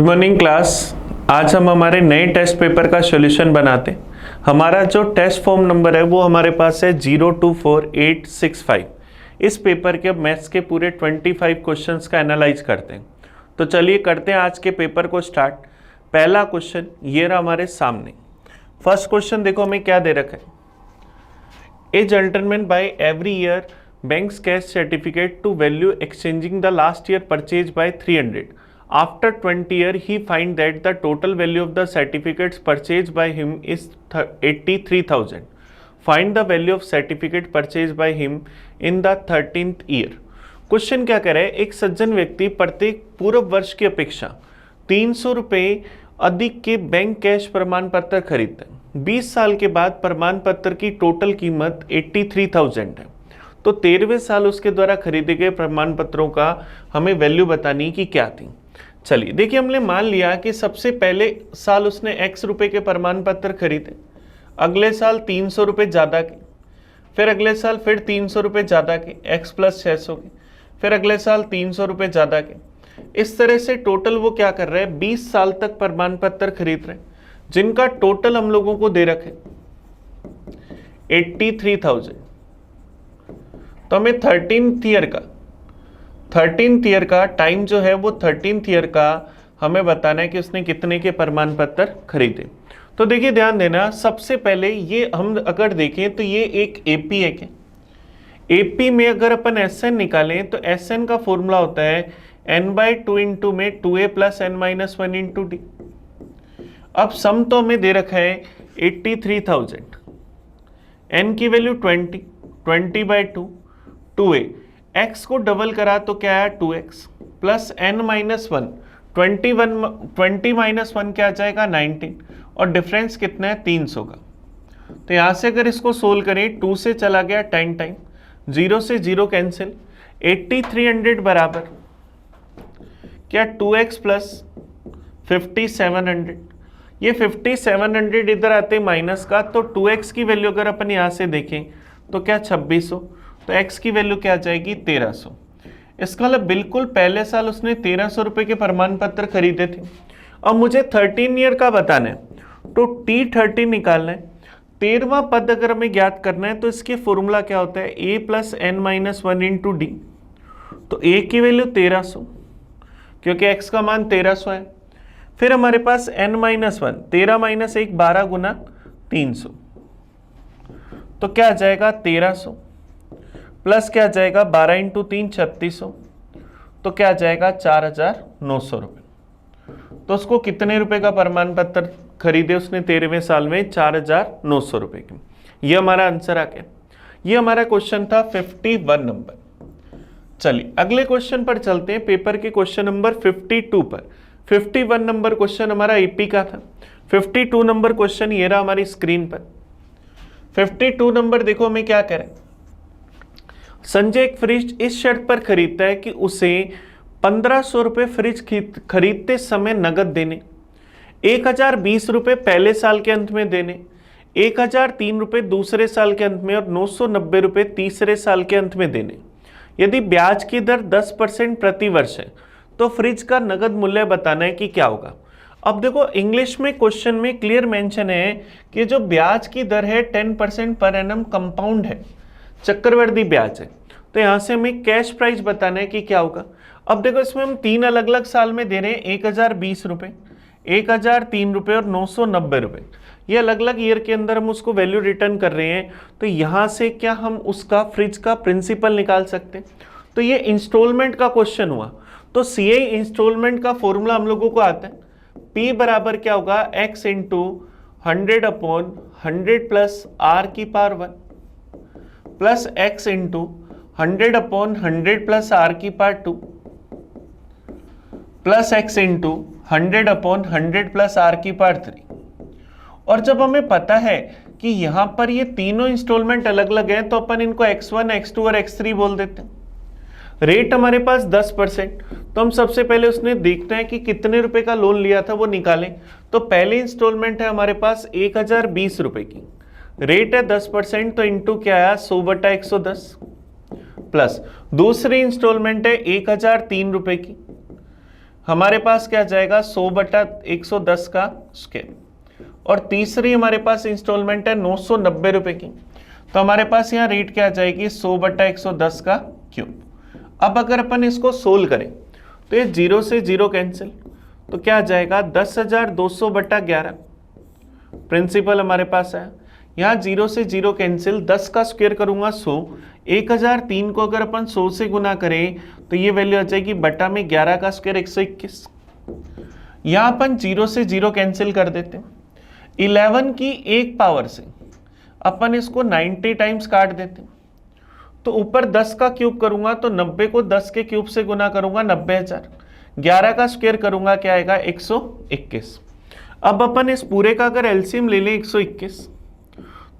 Morning class. आज हम हमारे नए टेस्ट पेपर का सॉल्यूशन बनाते हैं। हमारा जो टेस्ट फॉर्म नंबर है वो हमारे पास है 024865। इस पेपर के मैथ्स के पूरे 25 क्वेश्चंस का एनालाइज करते हैं। तो चलिए करते हैं आज के पेपर को स्टार्ट। पहला क्वेश्चन ये रहा हमारे सामने। फर्स्ट क्वेश्चन देखो हमें क्या दे रखा है। A gentleman buy every year banks cash certificate to value exchanging the last year purchase by 300. After 20 years, he find that the total value of the certificates purchased by him is 83,000. Find the value of certificate purchased by him in the 13th year. Question क्या कह रहा है, एक सज्जन व्यक्ति प्रत्येक पूर्व वर्ष की अपेक्षा 300 रुपये अधिक के बैंक कैश प्रमाण पत्र खरीदते हैं। 20 साल के बाद प्रमाण पत्र की टोटल कीमत 83,000 है। तो 13वें साल उसके द्वारा खरीदे गए प्रमाण पत्रों का हमें वैल्यू बतानी कि क्या थी। चलिए देखिए, हमने मान लिया कि सबसे पहले साल उसने x रुपए के प्रमाण पत्र खरीदे, अगले साल 300 रुपये ज़्यादा के, फिर अगले साल फिर 300 रुपये ज़्यादा के, x प्लस 600 के, फिर अगले साल 300 रुपये ज़्यादा के। इस तरह से टोटल वो क्या कर रहे हैं, 20 साल तक प्रमाण पत्र खरीद रहे हैं, जिनका टोटल हम लोगों को दे रखे 83,000। तो हमें 13th ईयर का टाइम जो है वो 13th ईयर का हमें बताना है कि उसने कितने के प्रमाण पत्र खरीदे। तो देखिए ध्यान देना, सबसे पहले ये हम अगर देखें तो ये एक एपी है। क्या एपी में अगर अपन एसएन निकालें तो एसएन का फॉर्मूला होता है n/2 इंटू में 2a plus n-1 into D. अब सम तो हमें दे रखा है 83,000, n की वैल्यू 20/2 2a, x को डबल करा तो क्या है 2x प्लस n-1 20 क्या आ जाएगा 19, और डिफरेंस कितना है 300 का। तो यहाँ से अगर इसको सोल्व करें 2 से चला गया 10 टाइम, 0 से 0 कैंसिल, 8300 बराबर क्या 2x प्लस 5700। ये 5700 इधर आते माइनस का, तो 2x की वैल्यू अगर अपन यहाँ से देखें तो क्या 2600, तो x की वैल्यू क्या आ जाएगी 1300। इसका मतलब बिल्कुल पहले साल उसने 1300 रुपये के प्रमाण पत्र खरीदे थे। अब मुझे 13 ईयर का बताना है, तो T13 निकालना है। 13वां पद अगर हमें ज्ञात करना है तो इसके फॉर्मूला क्या होता है a plus n-1 into D. तो a की वैल्यू 1300 क्योंकि x का मान 1300 है। फिर हमारे पास n-1 13 माइनस 1 12 गुना 300, तो क्या आ जाएगा 1300 प्लस क्या आ जाएगा 12 इंटू 3 3600, तो क्या आ जाएगा 4,900 रुपये। तो उसको कितने रुपए का प्रमाण पत्र खरीदे उसने 13वें साल में, 4,900 रुपये की। ये हमारा आंसर आ गया। ये हमारा क्वेश्चन था 51 नंबर। चलिए अगले क्वेश्चन पर चलते हैं, पेपर के क्वेश्चन नंबर 52 पर। 51 नंबर क्वेश्चन हमारा एपी का था। 52 नंबर क्वेश्चन ये रहा हमारी स्क्रीन पर। 52 नंबर देखो हमें क्या करें। संजय एक फ्रिज इस शर्त पर खरीदता है कि उसे 1500 रुपये फ्रिज खरीदते समय नगद देने, 1020 रुपये पहले साल के अंत में देने, 1003 रुपये दूसरे साल के अंत में और 990 रुपये तीसरे साल के अंत में देने। यदि ब्याज की दर 10% प्रति वर्ष है तो फ्रिज का नगद मूल्य बताना है कि क्या होगा। अब देखो इंग्लिश में क्वेश्चन में क्लियर मेंशन है कि जो ब्याज की दर है 10% पर एनम कंपाउंड है, चक्रवर्ती ब्याज है। तो यहाँ से हमें कैश प्राइस बताना है कि क्या होगा। अब देखो इसमें हम 3 अलग अलग साल में दे रहे हैं, 1020 रुपये, 1003 रुपये और 990 रुपये। ये अलग अलग ईयर के अंदर हम उसको वैल्यू रिटर्न कर रहे हैं। तो यहाँ से क्या हम उसका फ्रिज का प्रिंसिपल निकाल सकते हैं। तो ये इंस्टॉलमेंट का क्वेश्चन हुआ, तो CI इंस्टॉलमेंट का फॉर्मूला हम लोगों को आता है, P बराबर क्या होगा x इंटू 100/100 प्लस r की power 1 plus x into 100/100 plus r की power 2 plus x into 100/100 plus r की पावर 3। और जब हमें पता है कि यहाँ पर ये तीनों इंस्टॉलमेंट अलग अलग हैं तो अपन इनको x1, x2 और x3 बोल देते हैं। रेट हमारे पास 10%, तो हम सबसे पहले उसने देखते हैं कि कितने रुपए का लोन लिया था वो निकालें। तो पहले इंस्टॉलमेंट है हमारे पास 1020 रुपए की, रेट है 10%, तो इंटू क्या आया 100/110 प्लस दूसरी इंस्टॉलमेंट है 1003 रुपए की, हमारे पास क्या जाएगा 100/110 का स्क्वायर, और तीसरी हमारे पास इंस्टॉलमेंट है 990 रुपए की, तो हमारे पास यहाँ रेट क्या आ जाएगी 100/110 का क्यूब। अब अगर अपन इसको सोल्व करें तो ये 0 से 0 कैंसिल, तो क्या आ जाएगा 10,200/11। प्रिंसिपल हमारे पास है, यहाँ 0 से 0 कैंसिल, 10 का स्क्वायर करूंगा 100, 1003 को अगर अपन 100 से गुना करें तो ये वैल्यू आ जाएगी बटा में 11 का स्क्वायर 121। यहाँ अपन 0 से 0 कैंसिल कर देते हैं, 11 की एक पावर से अपन इसको 90 टाइम्स काट देते हैं, तो ऊपर 10 का क्यूब करूंगा तो 90 को 10 के क्यूब से गुना करूंगा 90,000, 11 का स्क्वायर करूंगा क्या आएगा 121। अब अपन इस पूरे का अगर एलसीएम ले लें 121,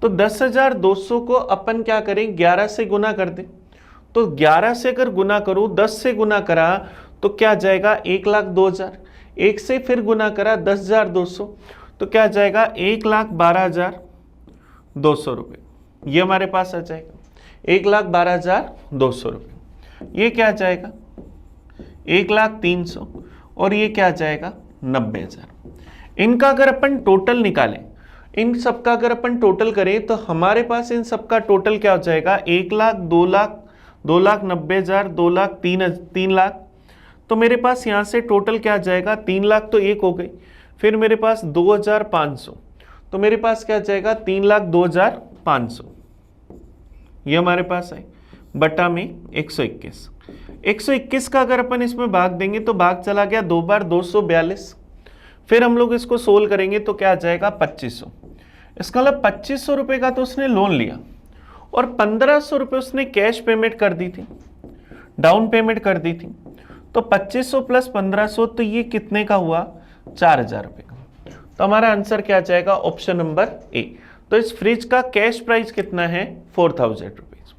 तो 10,200 को अपन क्या करें 11 से गुना कर दें, तो 11 से अगर गुना करूं 10 से गुना करा तो क्या जाएगा 1,02,000, 1 से फिर गुना करा 10,200, तो क्या जाएगा 1,12,200 रुपये, ये हमारे पास आ जाएगा 1,12,200 रुपये। ये क्या जाएगा 1,03,000, और ये क्या जाएगा 90,000। इनका अगर अपन टोटल निकालें, इन सब का अगर अपन टोटल करें तो हमारे पास इन सब का टोटल क्या हो जाएगा 1,00,000, 2,00,000, 2,90,000, 2,00,000, 3,00,000। तो मेरे पास यहाँ से टोटल क्या आ जाएगा 3,00,000 तो एक हो गई, फिर मेरे पास 2,500, तो मेरे पास क्या जाएगा 3,02,500, ये हमारे पास है बटा में 121। 121 का अगर अपन इसमें भाग देंगे तो भाग चला गया 2 बार 242, फिर हम लोग इसको सोल्व करेंगे तो क्या आ जाएगा 2500। इसका मतलब 2500 रुपये का तो उसने लोन लिया और 1500 रुपये उसने कैश पेमेंट कर दी थी, डाउन पेमेंट कर दी थी, तो 2500 प्लस 1500 तो ये कितने का हुआ 4,000 रुपये का। तो हमारा आंसर क्या जाएगा ऑप्शन नंबर ए। तो इस फ्रिज का कैश प्राइस कितना है 4,000 रुपीज।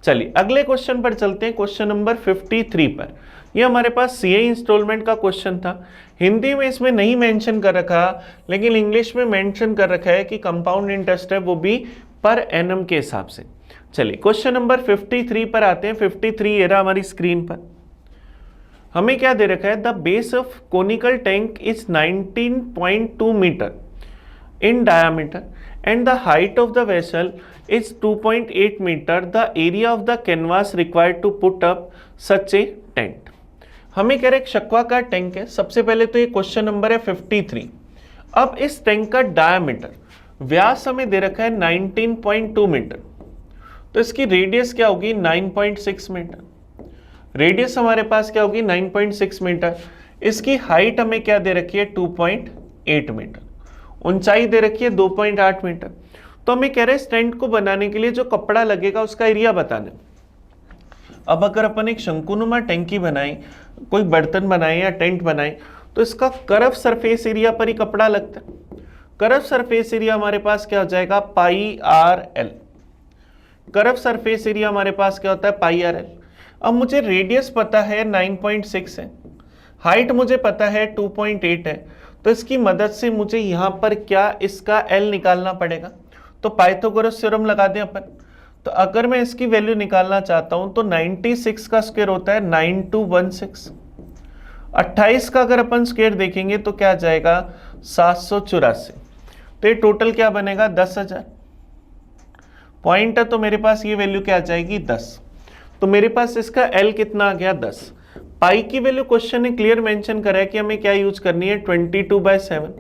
चलिए अगले क्वेश्चन पर चलते हैं, क्वेश्चन नंबर 53 पर। ये हमारे पास सीए इंस्टॉलमेंट का क्वेश्चन था, हिंदी में इसमें नहीं मेंशन कर रखा, लेकिन इंग्लिश में मेंशन कर रखा है कि कंपाउंड इंटरेस्ट है वो भी पर एनम के हिसाब से। चलिए क्वेश्चन नंबर 53 पर आते हैं। 53 ये रहा हमारी स्क्रीन पर, हमें क्या दे रखा है the base of conical tank is 19.2 metre in diameter and the height of the vessel is 2.8 meter. The area of the canvas required to put up such a tent. हमें कह रहे एक शक्वाकार टैंक है। सबसे पहले तो ये क्वेश्चन नंबर है 53। अब इस टैंक का डायमीटर व्यास हमें दे रखा है 19.2 मीटर, तो इसकी रेडियस क्या होगी 9.6 मीटर। रेडियस हमारे पास क्या होगी 9.6 मीटर। इसकी हाइट हमें क्या दे रखी है 2.8 मीटर। ऊंचाई दे रखी है 2.8 मीटर। तो हमें कह रहे हैं स्टैंड को बनाने के लिए जो कपड़ा लगेगा उसका एरिया बताना। अब अगर अपन एक शंकुनुमा टैंकी बनाए, कोई बर्तन बनाए या टेंट बनाए, तो इसका कर्व सरफेस एरिया पर ही कपड़ा लगता है। कर्व सरफेस एरिया हमारे पास क्या हो जाएगा pi r l. Curve surface area हमारे पास क्या होता है पाई आर एल। अब मुझे रेडियस पता है 9.6 है, हाइट मुझे पता है 2.8 है, तो इसकी मदद से मुझे यहाँ पर क्या इसका L निकालना पड़ेगा। तो पाइथागोरस थ्योरम लगा दें अपन। तो अगर मैं इसकी वैल्यू निकालना चाहता हूँ तो 96 का स्क्वायर होता है 9216। 28 का अगर अपन स्क्वायर देखेंगे तो क्या जाएगा 784। तो ये टोटल क्या बनेगा 10,000 पॉइंट है, तो मेरे पास ये वैल्यू क्या आ जाएगी 10। तो मेरे पास इसका L कितना आ गया 10। पाई की वैल्यू क्वेश्चन ने क्लियर मेंशन करा है कि हमें क्या यूज करनी है 22/7।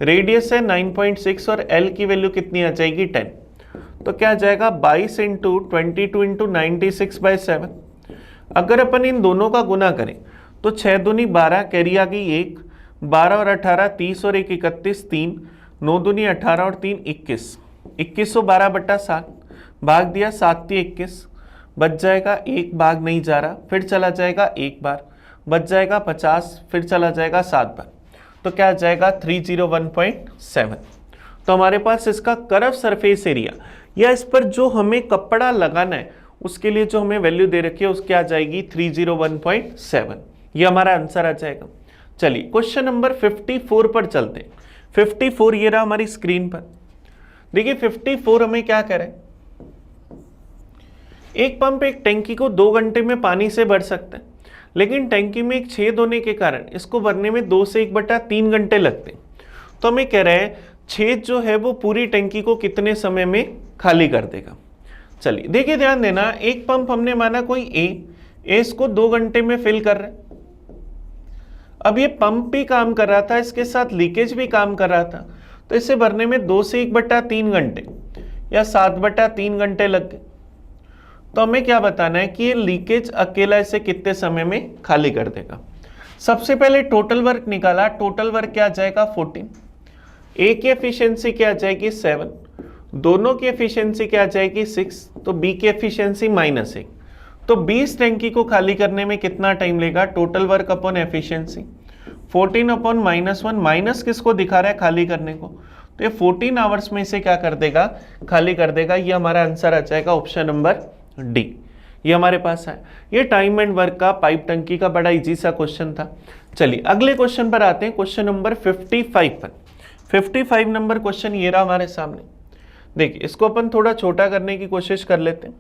रेडियस है 9.6 और L की वैल्यू कितनी आ जाएगी 10। तो क्या आ जाएगा 22 इंटू 22 इंटू 96/7। अगर अपन इन दोनों का गुना करें तो 6 दूनी 12, कैरी आ गई 1, 12 और 18 30 और 1 31, 3, 9 दूनी 18 और 3 21, 2112/7 भाग दिया 7 21, बच जाएगा एक, भाग नहीं जा रहा, फिर चला जाएगा एक बार, बच जाएगा 50, फिर चला जाएगा 7 बार, तो क्या आ जाएगा 301.7। तो हमारे पास इसका कर्व सरफेस एरिया या इस पर जो हमें कपड़ा लगाना है उसके लिए जो हमें वैल्यू दे रखी है उसकी आ जाएगी 301.7। ये हमारा आंसर आ जाएगा। चलिए क्वेश्चन नंबर 54 पर चलते हैं। 54 ये रहा हमारी स्क्रीन पर। देखिए 54 हमें क्या करें, एक पंप एक टैंकी को 2 घंटे में पानी से भर सकता है, लेकिन टंकी में एक छेद होने के कारण इसको भरने में 2 से 1/3 घंटे लगते हैं। तो हमें कह रहे हैं छेद जो है वो पूरी टंकी को कितने समय में खाली कर देगा। चलिए देखिए, ध्यान देना, एक पंप हमने माना कोई ए इसको 2 घंटे में फिल कर रहा है। अब ये पंप भी काम कर रहा था, इसके साथ लीकेज भी काम कर रहा था, तो इसे भरने में 2 से 1/3 घंटे या 7/3 घंटे लग गए। तो हमें क्या बताना है कि ये लीकेज अकेला इसे कितने समय में खाली कर देगा। सबसे पहले टोटल वर्क निकाला, टोटल वर्क क्या आ जाएगा 14, ए की एफिशिएंसी क्या आ जाएगी 7, दोनों की एफिशिएंसी क्या आ जाएगी 6, तो बी की एफिशिएंसी -1। तो 20 टंकी को खाली करने में कितना टाइम लेगा, total work upon efficiency 14 upon -1, minus किसको दिखा रहा है, खाली करने को, तो ये 14 आवर्स में इसे क्या कर देगा, खाली कर देगा। ये हमारा आंसर आ जाएगा ऑप्शन नंबर डी, ये हमारे पास है। ये टाइम एंड वर्क का पाइप टंकी का बड़ा इजी सा क्वेश्चन था। चलिए अगले क्वेश्चन पर आते हैं, क्वेश्चन नंबर 55 पर। 55 नंबर क्वेश्चन ये रहा हमारे सामने। देखिए इसको अपन थोड़ा छोटा करने की कोशिश कर लेते हैं।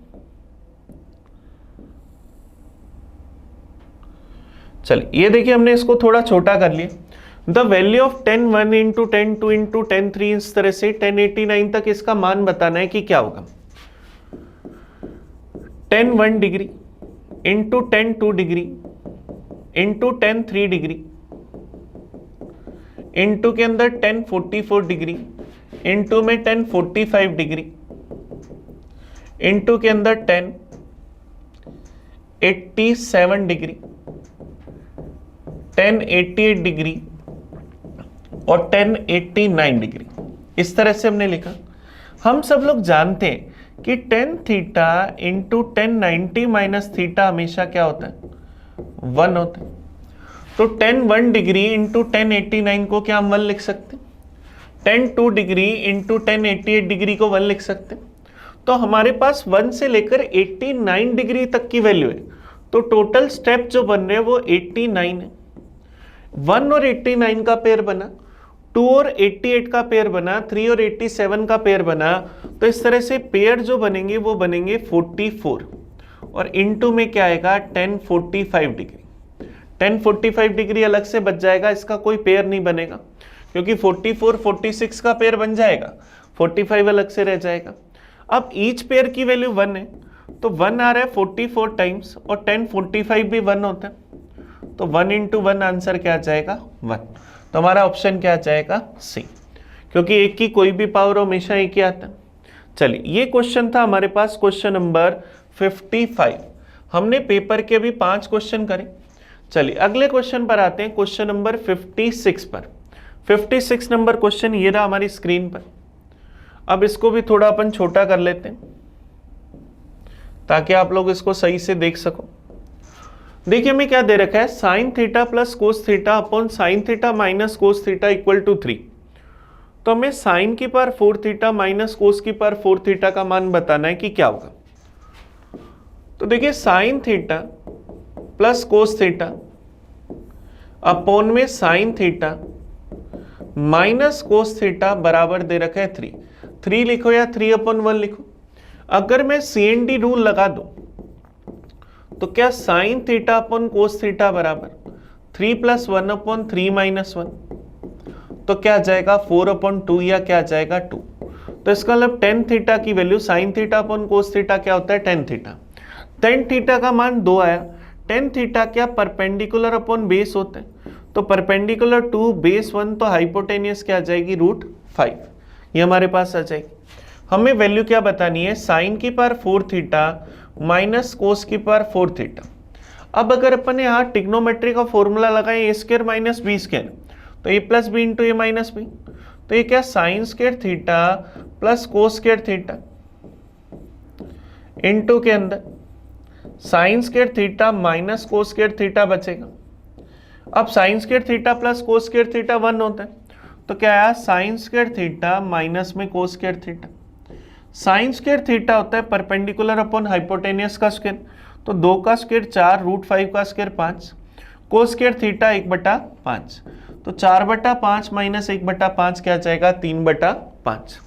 चलिए ये देखिए हमने इसको थोड़ा छोटा कर लिया। The value of 10 1 into 10 2 into 10 3, इस तरह से 1089 तक इसका मान बताना है कि क्या होगा। 10 1 degree into 10 2 degree into 10 3 degree into के अंदर 10 44 डिग्री इंटू में 10 45 डिग्री इंटू के अंदर 10 87 डिग्री 10 88 डिग्री और 10 89 डिग्री, इस तरह से हमने लिखा। हम सब लोग जानते हैं कि 10 थीटा इंटू 10 90 माइनस थीटा हमेशा क्या होता है, 1 होता है। तो 10 1 डिग्री इंटू 10 89 को क्या हम 1 लिख सकते हैं, 10 2 डिग्री इंटू 10 88 डिग्री को 1 लिख सकते हैं। तो हमारे पास 1 से लेकर 89 डिग्री तक की वैल्यू है। तो टोटल स्टेप जो बन रहे हैं वो 89 है। 1 और 89 का पेयर बना, 2 और 88 का पेयर बना, 3 और 87 का पेयर बना। तो इस तरह से पेयर जो बनेंगे वो बनेंगे 44 और इनटू में क्या आएगा 10 45 डिग्री। 10 45 डिग्री अलग से बच जाएगा, इसका कोई पेयर नहीं बनेगा क्योंकि 44 46 का पेयर बन जाएगा, 45 अलग से रह जाएगा। अब ईच पेयर की वैल्यू 1 है, तो 1 आ रहा है 44 टाइम्स और 10 45 भी 1 होता है, तो 1 इंटू 1 आंसर क्या आ जाएगा 1। तो हमारा ऑप्शन क्या आ जाएगा सी, क्योंकि एक की कोई भी पावर हमेशा एक ही आता है। चलिए ये क्वेश्चन था हमारे पास क्वेश्चन नंबर 55। हमने पेपर के भी 5 क्वेश्चन करे। चलिए अगले क्वेश्चन पर आते हैं, क्वेश्चन नंबर 56 पर। 56 नंबर क्वेश्चन ये रहा हमारी स्क्रीन पर। अब इसको भी थोड़ा अपन छोटा कर लेते हैं ताकि आप लोग इसको सही से देख सको। देखिए हमें क्या दे रखा है, sine theta plus cos theta upon sine theta minus cos theta equal to 3। तो हमें साइन की पावर 4 थीटा माइनस कोस की पावर 4 थीटा का मान बताना है कि क्या होगा। तो देखिए sine theta plus cos theta upon में sine theta minus cos theta बराबर दे रखा है 3 लिखो या 3/1 लिखो। अगर मैं CND रूल लगा दूं तो क्या साइन थीटा अपॉन कोस थीटा बराबर 3 + 1/3 - 1, तो क्या जाएगा 4/2 या क्या जाएगा 2। तो इसका मतलब टेन थीटा की value, sine theta upon cos theta क्या होता है टेन थीटा। टेन थीटा का मान 2 आया। टेन थीटा क्या परपेंडिकुलर अपॉन बेस होते हैं, तो परपेंडिकुलर 2 बेस 1, तो हाइपोटेनियस क्या आ जाएगी √5, ये हमारे पास आ जाएगी। हमें वैल्यू क्या बतानी है, साइन की पावर 4 थीटा माइनस कोस की पावर 4 थीटा। अब अगर अपन यहाँ ट्रिग्नोमेट्री का फॉर्मूला लगाएं a² माइनस b², तो a + b into a minus b, तो ये क्या sin² theta plus cos² theta into के अंदर sin² theta minus cos² theta बचेगा। अब sin² theta plus cos² theta 1 होता है, तो क्या आया sin² थीटा माइनस में cos² थीटा। sin² थीटा होता है परपेंडिकुलर अपॉन हाइपोटेनियस का स्क्वायर, तो 2 का स्क्वायर 4, √5 का स्क्वायर 5, cos² थीटा 1/5, तो 4/5 माइनस 1/5 क्या जाएगा 3/5।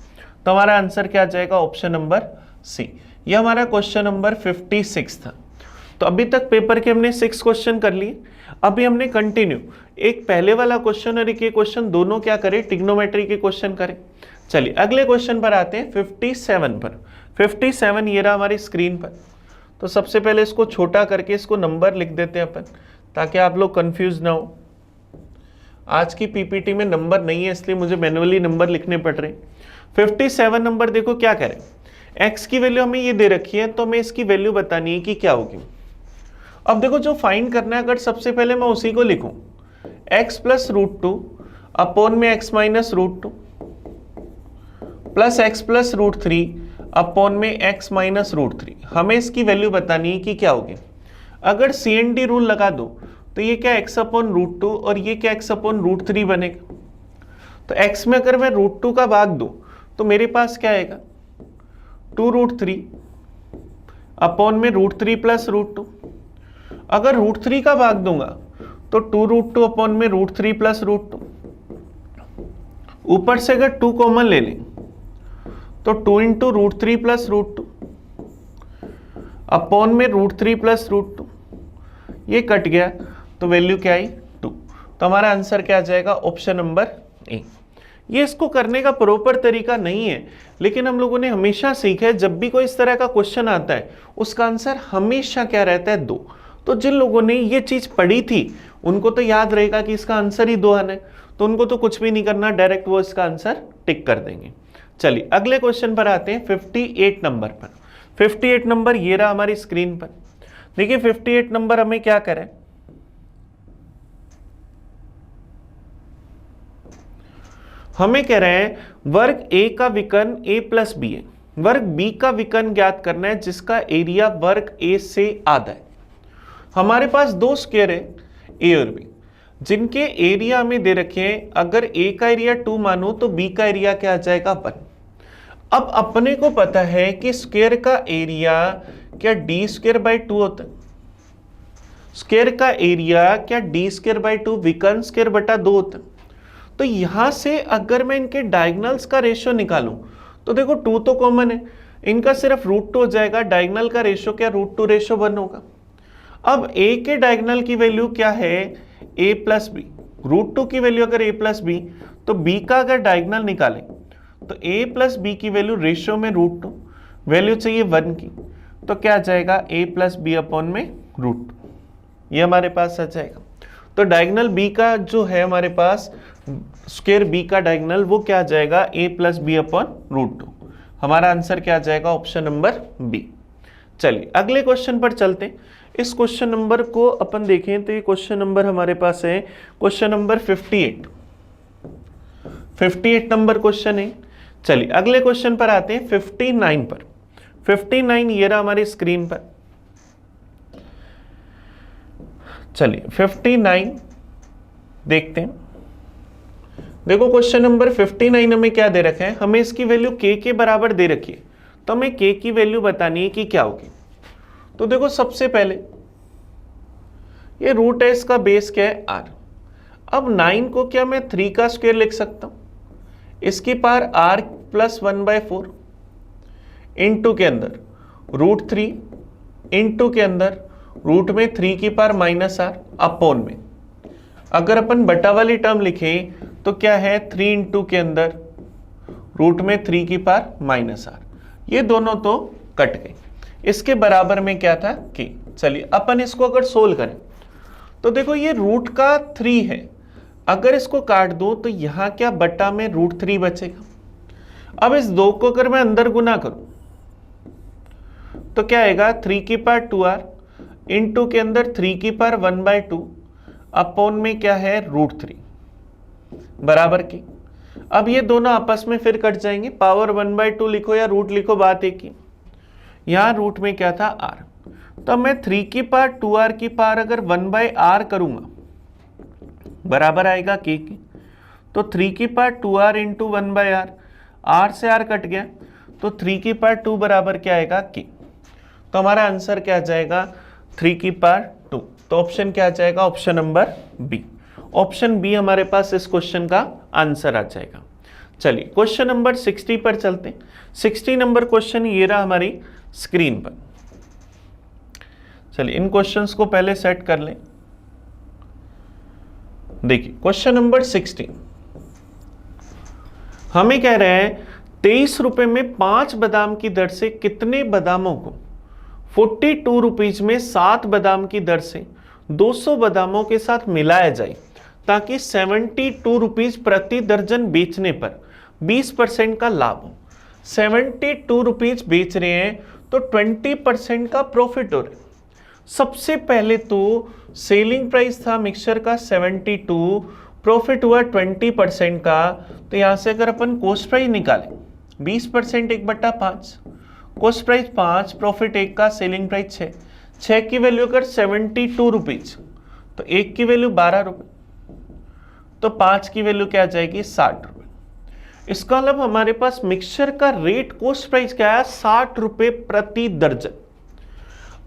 तो हमारा आंसर क्या जाएगा ऑप्शन नंबर सी। ये हमारा क्वेश्चन नंबर 56 था। तो अभी तक पेपर के हमने 6 क्वेश्चन कर लिए। अभी हमने कंटिन्यू एक पहले वाला क्वेश्चन और एक ये क्वेश्चन दोनों क्या करें, ट्रिग्नोमेट्री के क्वेश्चन करें। चलिए अगले क्वेश्चन पर आते हैं 57 पर। 57 ये रहा हमारी स्क्रीन पर। तो सबसे पहले इसको छोटा करके इसको नंबर लिख देते हैं अपन, ताकि आप लोग कंफ्यूज ना हो। आज की पीपीटी में नंबर नहीं है, इसलिए मुझे मैन्युअली नंबर लिखने पड़ रहे हैं। 57 नंबर देखो क्या करें, x की वैल्यू हमें ये दे रखी है, तो हमें इसकी वैल्यू बतानी है कि क्या होगी। अब देखो जो फाइंड करना है, अगर सबसे पहले मैं उसी को लिखूं x plus root two upon में x minus root two plus x plus root three upon में x माइनस रूट थ्री, हमें इसकी वैल्यू बतानी है कि क्या होगी। अगर CND रूल लगा दो तो ये क्या x अपॉन रूट टू और ये क्या x अपॉन रूट थ्री बनेगा। तो x में अगर मैं रूट टू का भाग दूं तो मेरे पास क्या आएगा, 2 रूट थ्री अपॉन में root three plus root two. अगर रूट थ्री का भाग दूंगा तो 2 रूट टू अपॉन में root three plus root two. ऊपर से अगर 2 कॉमन ले लें तो 2 into root three plus root two upon में root three plus root two, ये कट गया तो वैल्यू क्या आई 2। तो हमारा आंसर क्या आ जाएगा, ऑप्शन नंबर ए। ये इसको करने का प्रॉपर तरीका नहीं है, लेकिन हम लोगों ने हमेशा सीखा है जब भी कोई इस तरह का क्वेश्चन आता है उसका आंसर हमेशा क्या रहता है, 2। तो जिन लोगों ने ये चीज पढ़ी थी उनको तो याद रहेगा कि इसका आंसर ही 2 आना है, तो उनको तो कुछ भी नहीं करना, डायरेक्ट वो इसका आंसर टिक कर देंगे। चलिए अगले क्वेश्चन पर आते हैं 58 नंबर पर। 58 नंबर ये रहा हमारी स्क्रीन पर। देखिए 58 नंबर हमें क्या करें, हमें कह रहे हैं वर्ग A का विकर्ण A प्लस बी है, वर्ग B का विकर्ण ज्ञात करना है जिसका एरिया वर्ग A से आधा है। हमारे पास 2 स्क्वायर है A और B, जिनके एरिया हमें दे रखे हैं। अगर A का एरिया 2 मानो तो B का एरिया क्या आ जाएगा 1। अब अपने को पता है कि स्क्वायर का एरिया क्या डी स्क्वायर बाई 2 होता है, स्क्वायर का एरिया क्या डी स्क्वायर बाई 2 विकर्ण स्क्वायर बटा 2 होता है। तो यहां से अगर मैं इनके डायगोनल्स का रेशियो निकालूं तो देखो 2 तो कॉमन है, इनका सिर्फ रूट 2 हो जाएगा, डायगोनल का रेशियो क्या रूट 2 रेशियो 1 होगा। अब a के डायगोनल की वैल्यू क्या है, a प्लस बी। रूट 2 की वैल्यू अगर a प्लस बी, तो b का अगर डायगोनल निकालें तो a प्लस बी की वैल्यू रेशियो में रूट 2, वैल्यू चाहिए 1 की, तो क्या आ जाएगा a प्लस बी अपॉन में रूट 2, ये हमारे पास आ जाएगा। तो डायगोनल b का जो है हमारे पास स्क्वायर b का डायगोनल वो क्या आ जाएगा, a plus B upon root 2। हमारा आंसर क्या आ जाएगा, ऑप्शन नंबर बी। चलिए अगले क्वेश्चन पर चलते हैं। इस क्वेश्चन नंबर को अपन देखें तो ये क्वेश्चन नंबर हमारे पास है क्वेश्चन नंबर 58। 58 नंबर क्वेश्चन है। चलिए अगले क्वेश्चन पर आते हैं 59 पर। 59 ये रहा हमारी स्क्रीन पर। चलिए 59 देखते हैं। देखो क्वेश्चन नंबर 59 हमें क्या दे रखा है, हमें इसकी वैल्यू k के बराबर दे रखी है, तो हमें k की वैल्यू बतानी है कि क्या होगी। तो देखो सबसे पहले ये रूट है, इसका बेस क्या है r। अब 9 को क्या मैं 3 का स्क्वायर लिख सकता हूं, इसकी पावर r प्लस 1/4 इंटू के अंदर रूट 3 इंटू के अंदर रूट में 3 की पावर माइनस r अपॉन में, अगर अपन बटा वाली टर्म लिखें तो क्या है 3 इंटू के अंदर रूट में 3 की पावर माइनस r, ये दोनों तो कट गए। इसके बराबर में क्या था k। चलिए अपन इसको अगर सोल्व करें तो देखो ये रूट का 3 है, अगर इसको काट दो तो यहां क्या बटा में रूट 3 बचेगा। अब इस 2 को अगर मैं अंदर गुना करूं तो क्या आएगा 3 की पावर 2r इंटू के अंदर 3 की पावर 1/2 अपॉन में क्या है रूट 3 बराबर की। अब ये दोनों आपस में फिर कट जाएंगे, पावर 1/2 लिखो या रूट लिखो, बात एक ही। यहां रूट में क्या था r, तो मैं 3 की पावर 2r की पावर अगर 1/r करूंगा बराबर आएगा k की, तो 3 की power 2r into 1/r, r से r कट गया तो 3 की पावर 2 बराबर क्या आएगा k। तो हमारा आंसर क्या आ जाएगा 3 की पावर 2। तो ऑप्शन क्या आ जाएगा, option number B. Option B हमारे पास इस क्वेश्चन का आंसर आ जाएगा। चलिए क्वेश्चन नंबर 60 पर चलते हैं। 60 नंबर क्वेश्चन ये रहा हमारी स्क्रीन पर। चलिए इन क्वेश्चंस को पहले सेट कर लें। देखिए क्वेश्चन नंबर 16 हमें कह रहे हैं 23 रुपए में 5 बादाम की दर से कितने बादामों को 42 रुपीज में 7 बादाम की दर से 200 बादामों के साथ मिलाया जाए ताकि 72 रुपीज प्रति दर्जन बेचने पर 20% का लाभ हो। 72 रुपीज बेच रहे हैं तो 20% का प्रॉफिट हो रहा है। सबसे पहले तो सेलिंग प्राइस था मिक्सचर का 72, प्रॉफिट हुआ 20% का, तो यहां से अगर अपन कॉस्ट प्राइस निकालें 20% 1/5, कॉस्ट प्राइस 5, प्रॉफिट 1 का, सेलिंग प्राइस 6 की वैल्यू अगर 72 रुपीज तो 1 की वैल्यू 12 रुपए, तो 5 की वैल्यू क्या आ जाएगी 60 रुपए। इसका मतलब हमारे पास मिक्सचर का रेट कॉस्ट प्राइस क्या है 60 रुपए प्रति दर्जन।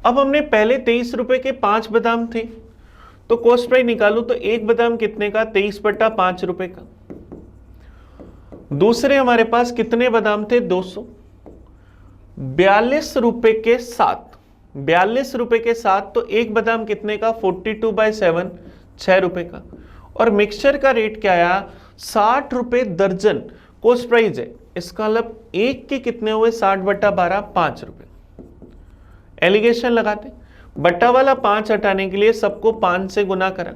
अब हमने पहले 23 रुपए के 5 बादाम थे तो कॉस्ट प्राइस निकालू तो एक बादाम कितने का 23/5 रुपए का। दूसरे हमारे पास कितने बादाम थे 200, 42 रुपए के साथ, 42 रुपए के साथ तो एक बादाम कितने का 42/7, 6 रुपए का। और मिक्सचर का रेट क्या आया 60 रुपए दर्जन कॉस्ट प्राइस है। इसका मतलब एक के कितने हुए 60/12, 5 रुपए। एलिगेशन लगाते, बट्टा वाला 5 हटाने के लिए सबको 5 से गुना करा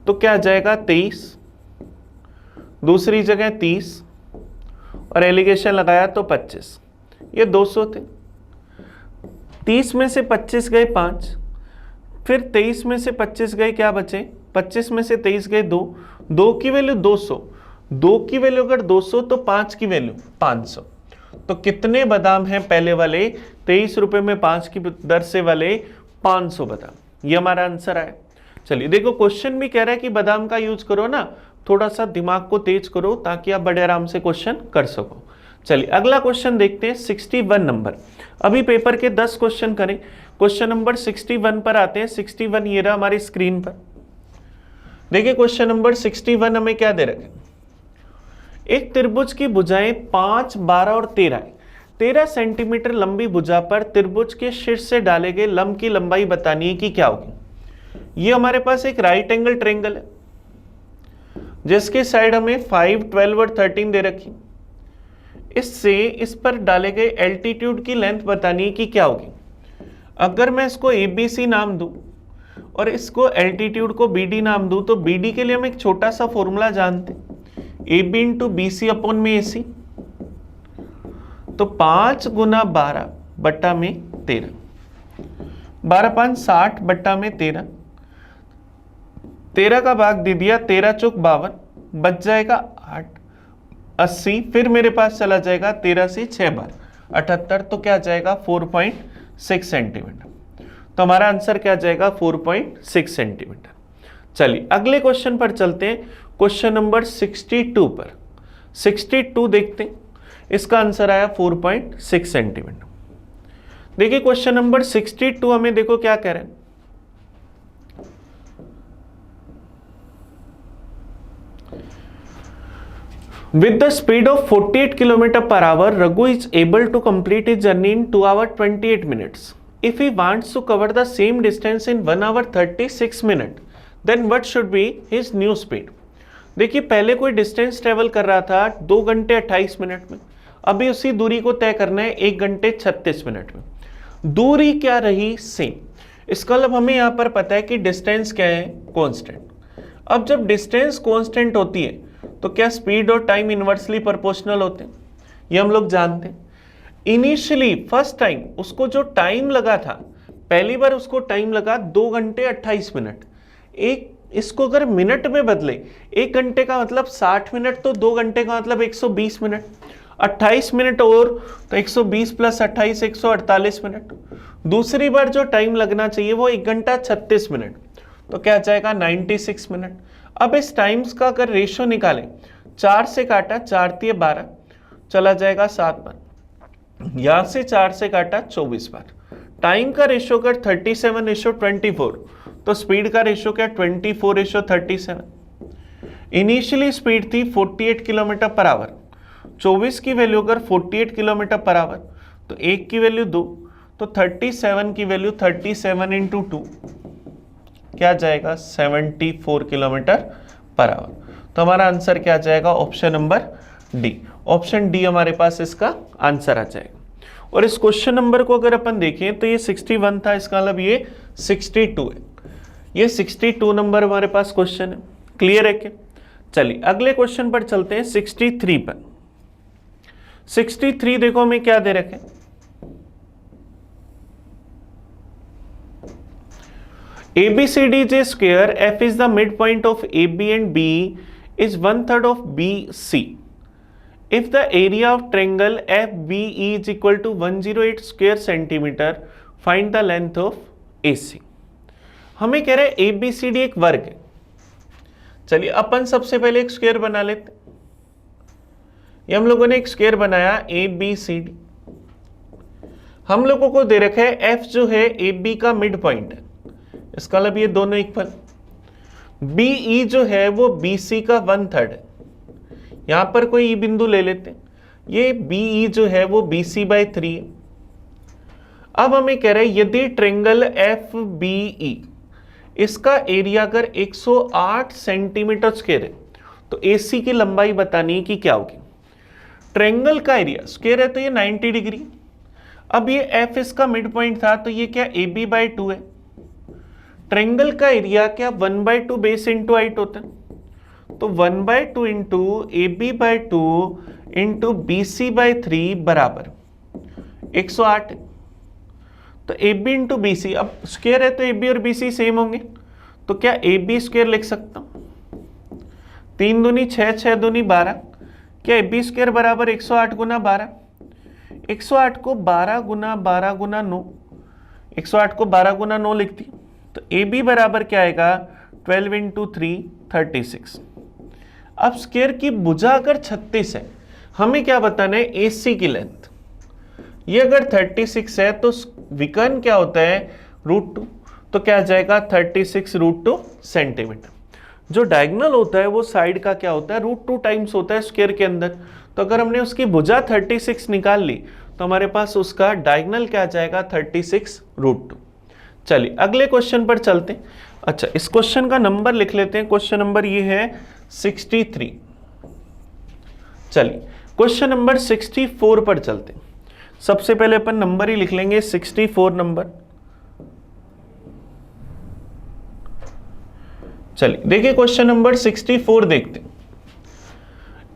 तो क्या आ जाएगा 23, दूसरी जगह 30 और एलिगेशन लगाया तो 25। ये 200 थे, 30 में से 25 गए 5, फिर 23 में से 25 गए क्या बचे, 25 में से 23 गए 2 की वैल्यू 200, 2 की वैल्यू अगर 200 तो 5 की वैल्यू 500। तो कितने बादाम हैं पहले वाले 23 रुपए में 5 की दर से वाले 500 बादाम। ये हमारा आंसर आया। चलिए देखो क्वेश्चन भी कह रहा है कि बादाम का यूज करो ना, थोड़ा सा दिमाग को तेज करो ताकि आप बड़े आराम से क्वेश्चन कर सको। चलिए अगला क्वेश्चन देखते हैं 61 नंबर। अभी पेपर के 10 क्वेश्चन करें, क्वेश्चन नंबर 61 पर आते हैं। 61 ये रहा हमारी स्क्रीन पर। देखिए क्वेश्चन नंबर 61 हमें क्या दे रखे, एक त्रिभुज की भुजाएं 5, 12 और 13 सेंटीमीटर लंबी भुजा पर त्रिभुज के शीर्ष से डाले गए लंब की लंबाई बतानी है कि क्या होगी। ये हमारे पास एक राइट एंगल ट्रायंगल है जिसकी साइड हमें 5, 12 और 13 दे रखी। इससे इस पर डाले गए एल्टीट्यूड की लेंथ बतानी है कि क्या होगी। अगर मैं इसको ABC नाम दूं और इसको एल्टीट्यूड को BD नाम दूं तो BD के लिए हम एक छोटा सा फॉर्मूला जानते हैं, AB इंटू BC अपॉन में AC। तो 5 गुना 12 बट्टा में 13, 12 5 60 बट्टा में 13, 13 का भाग दे दिया, 13 चौक 52, बच जाएगा 8, 80, फिर मेरे पास चला जाएगा 13 से 6 बार 78, तो क्या जाएगा 4.6 सेंटीमीटर। तो हमारा आंसर क्या जाएगा 4.6 सेंटीमीटर। चलिए अगले क्वेश्चन पर चलते हैं, क्वेश्चन नंबर 62 पर। 62 देखते हैं, इसका आंसर आया 4.6 सेंटीमीटर। देखिए क्वेश्चन नंबर 62 हमें देखो क्या कह रहे हैं, with the speed of 48 km per hour, Raghu is able to complete his journey in 2 hours 28 minutes. If he wants to cover the same distance in 1 hour 36 minutes, then what should be his new speed? देखिए पहले कोई distance travel कर रहा था 2 घंटे 28 minute में, अभी उसी दूरी को तय करना है 1 घंटे 36 मिनट में। दूरी क्या रही सेम, इसका मतलब हमें यहाँ पर पता है कि डिस्टेंस क्या है कांस्टेंट। अब जब डिस्टेंस कांस्टेंट होती है तो क्या स्पीड और टाइम इनवर्सली प्रोपोर्शनल होते हैं, ये हम लोग जानते हैं। इनिशियली फर्स्ट टाइम उसको जो टाइम लगा था, पहली बार उसको टाइम लगा 2 घंटे 28 मिनट, इसको अगर मिनट में बदले 1 घंटे का मतलब 60 मिनट, तो 2 घंटे का मतलब 120 मिनट, 28 मिनट और तो 120 प्लस 28 148 मिनट। दूसरी बार जो टाइम लगना चाहिए वो 1 घंटा 36 मिनट, तो क्या जाएगा 96 मिनट। अब इस टाइम्स का अगर रेशियो निकालें, 4 से काटा 4 × 12 चला जाएगा 7 बार, यहां से 4 से काटा 24 बार। टाइम का रेशियो अगर 37:24 तो स्पीड का रेशियो क्या 24:37। इनिशियली स्पीड थी 48 किलोमीटर पर आवर, 24 की वैल्यू अगर 48 किलोमीटर पर आवर तो 1 की वैल्यू 2, तो 37 की वैल्यू 37 इंटू 2 क्या जाएगा 74 किलोमीटर पर आवर। तो हमारा आंसर क्या जाएगा option number D. Option D हमारे पास इसका आंसर आ जाएगा। और इस क्वेश्चन नंबर को अगर अपन देखें तो ये 61 था, इसका मतलब ये 62 है। ये 62 नंबर हमारे पास क्वेश्चन है। क्लियर है क्या? चलिए अगले क्वेश्चन पर चलते हैं 63 पर। 63 देखो हमें क्या दे रखे, ABCD is a square, F is the midpoint of AB and B is 1/3 of BC. If the area of triangle FBE is equal to 108 square centimeter, find the length of AC. हमें कह रहे हैं ABCD एक वर्ग है। चलिए अपन सबसे पहले एक स्क्वायर बना लेते। ये हम लोगों ने एक स्क्वायर बनाया ABCD। हम लोगों को दे रखा है F जो है AB का मिड पॉइंट है, इसका मतलब ये दोनों इक्वल। BE जो है वो BC का 1/3 है, यहां पर कोई E बिंदु ले लेते हैं। ये BE जो है वो BC/3 है। अब हमें कह रहे हैं यदि ट्रायंगल FBE इसका एरिया अगर 108 सेंटीमीटर स्क्वायर है तो AC की लंबाई बतानी है कि क्या होगी। ट्रायंगल का एरिया स्क्वायर है तो ये 90 डिग्री। अब ये F इसका मिड पॉइंट था तो ये क्या AB/2 है। ट्रायंगल का एरिया क्या 1/2 बेस इंटू हाइट होता है, तो 1/2 इंटू AB/2 इंटू BC/3 बराबर 108। तो AB इंटू BC, अब स्क्वायर है तो AB और BC सेम होंगे, तो क्या AB स्क्वायर लिख सकता हूं। 3 दूनी 6, 6 दूनी 12, क्या AB स्क्वायर बराबर 108 गुना 12। 108 को 12 गुना 12 गुना 9, 108 को 12 गुना 9 लिखती, तो AB बराबर क्या आएगा 12 इंटू 3 36। अब स्क्वायर की भुजा अगर 36 है, हमें क्या बताना है AC की लेंथ। ये अगर 36 है तो विकर्ण क्या होता है √2, तो क्या आ जाएगा 36 √2 सेंटीमीटर। जो डायगोनल होता है वो साइड का क्या होता है √2 टाइम्स होता है स्क्वायर के अंदर। तो अगर हमने उसकी भुजा 36 निकाल ली तो हमारे पास उसका डायगोनल क्या आ जाएगा 36 √2। चलिए अगले क्वेश्चन पर चलते हैं। अच्छा इस क्वेश्चन का नंबर लिख लेते हैं, क्वेश्चन नंबर ये है 63। चलिए क्वेश्चन नंबर 64 पर चलते हैं। सबसे पहले अपन नंबर ही लिख लेंगे 64 नंबर। चलिए देखिए क्वेश्चन नंबर 64 देखते हैं।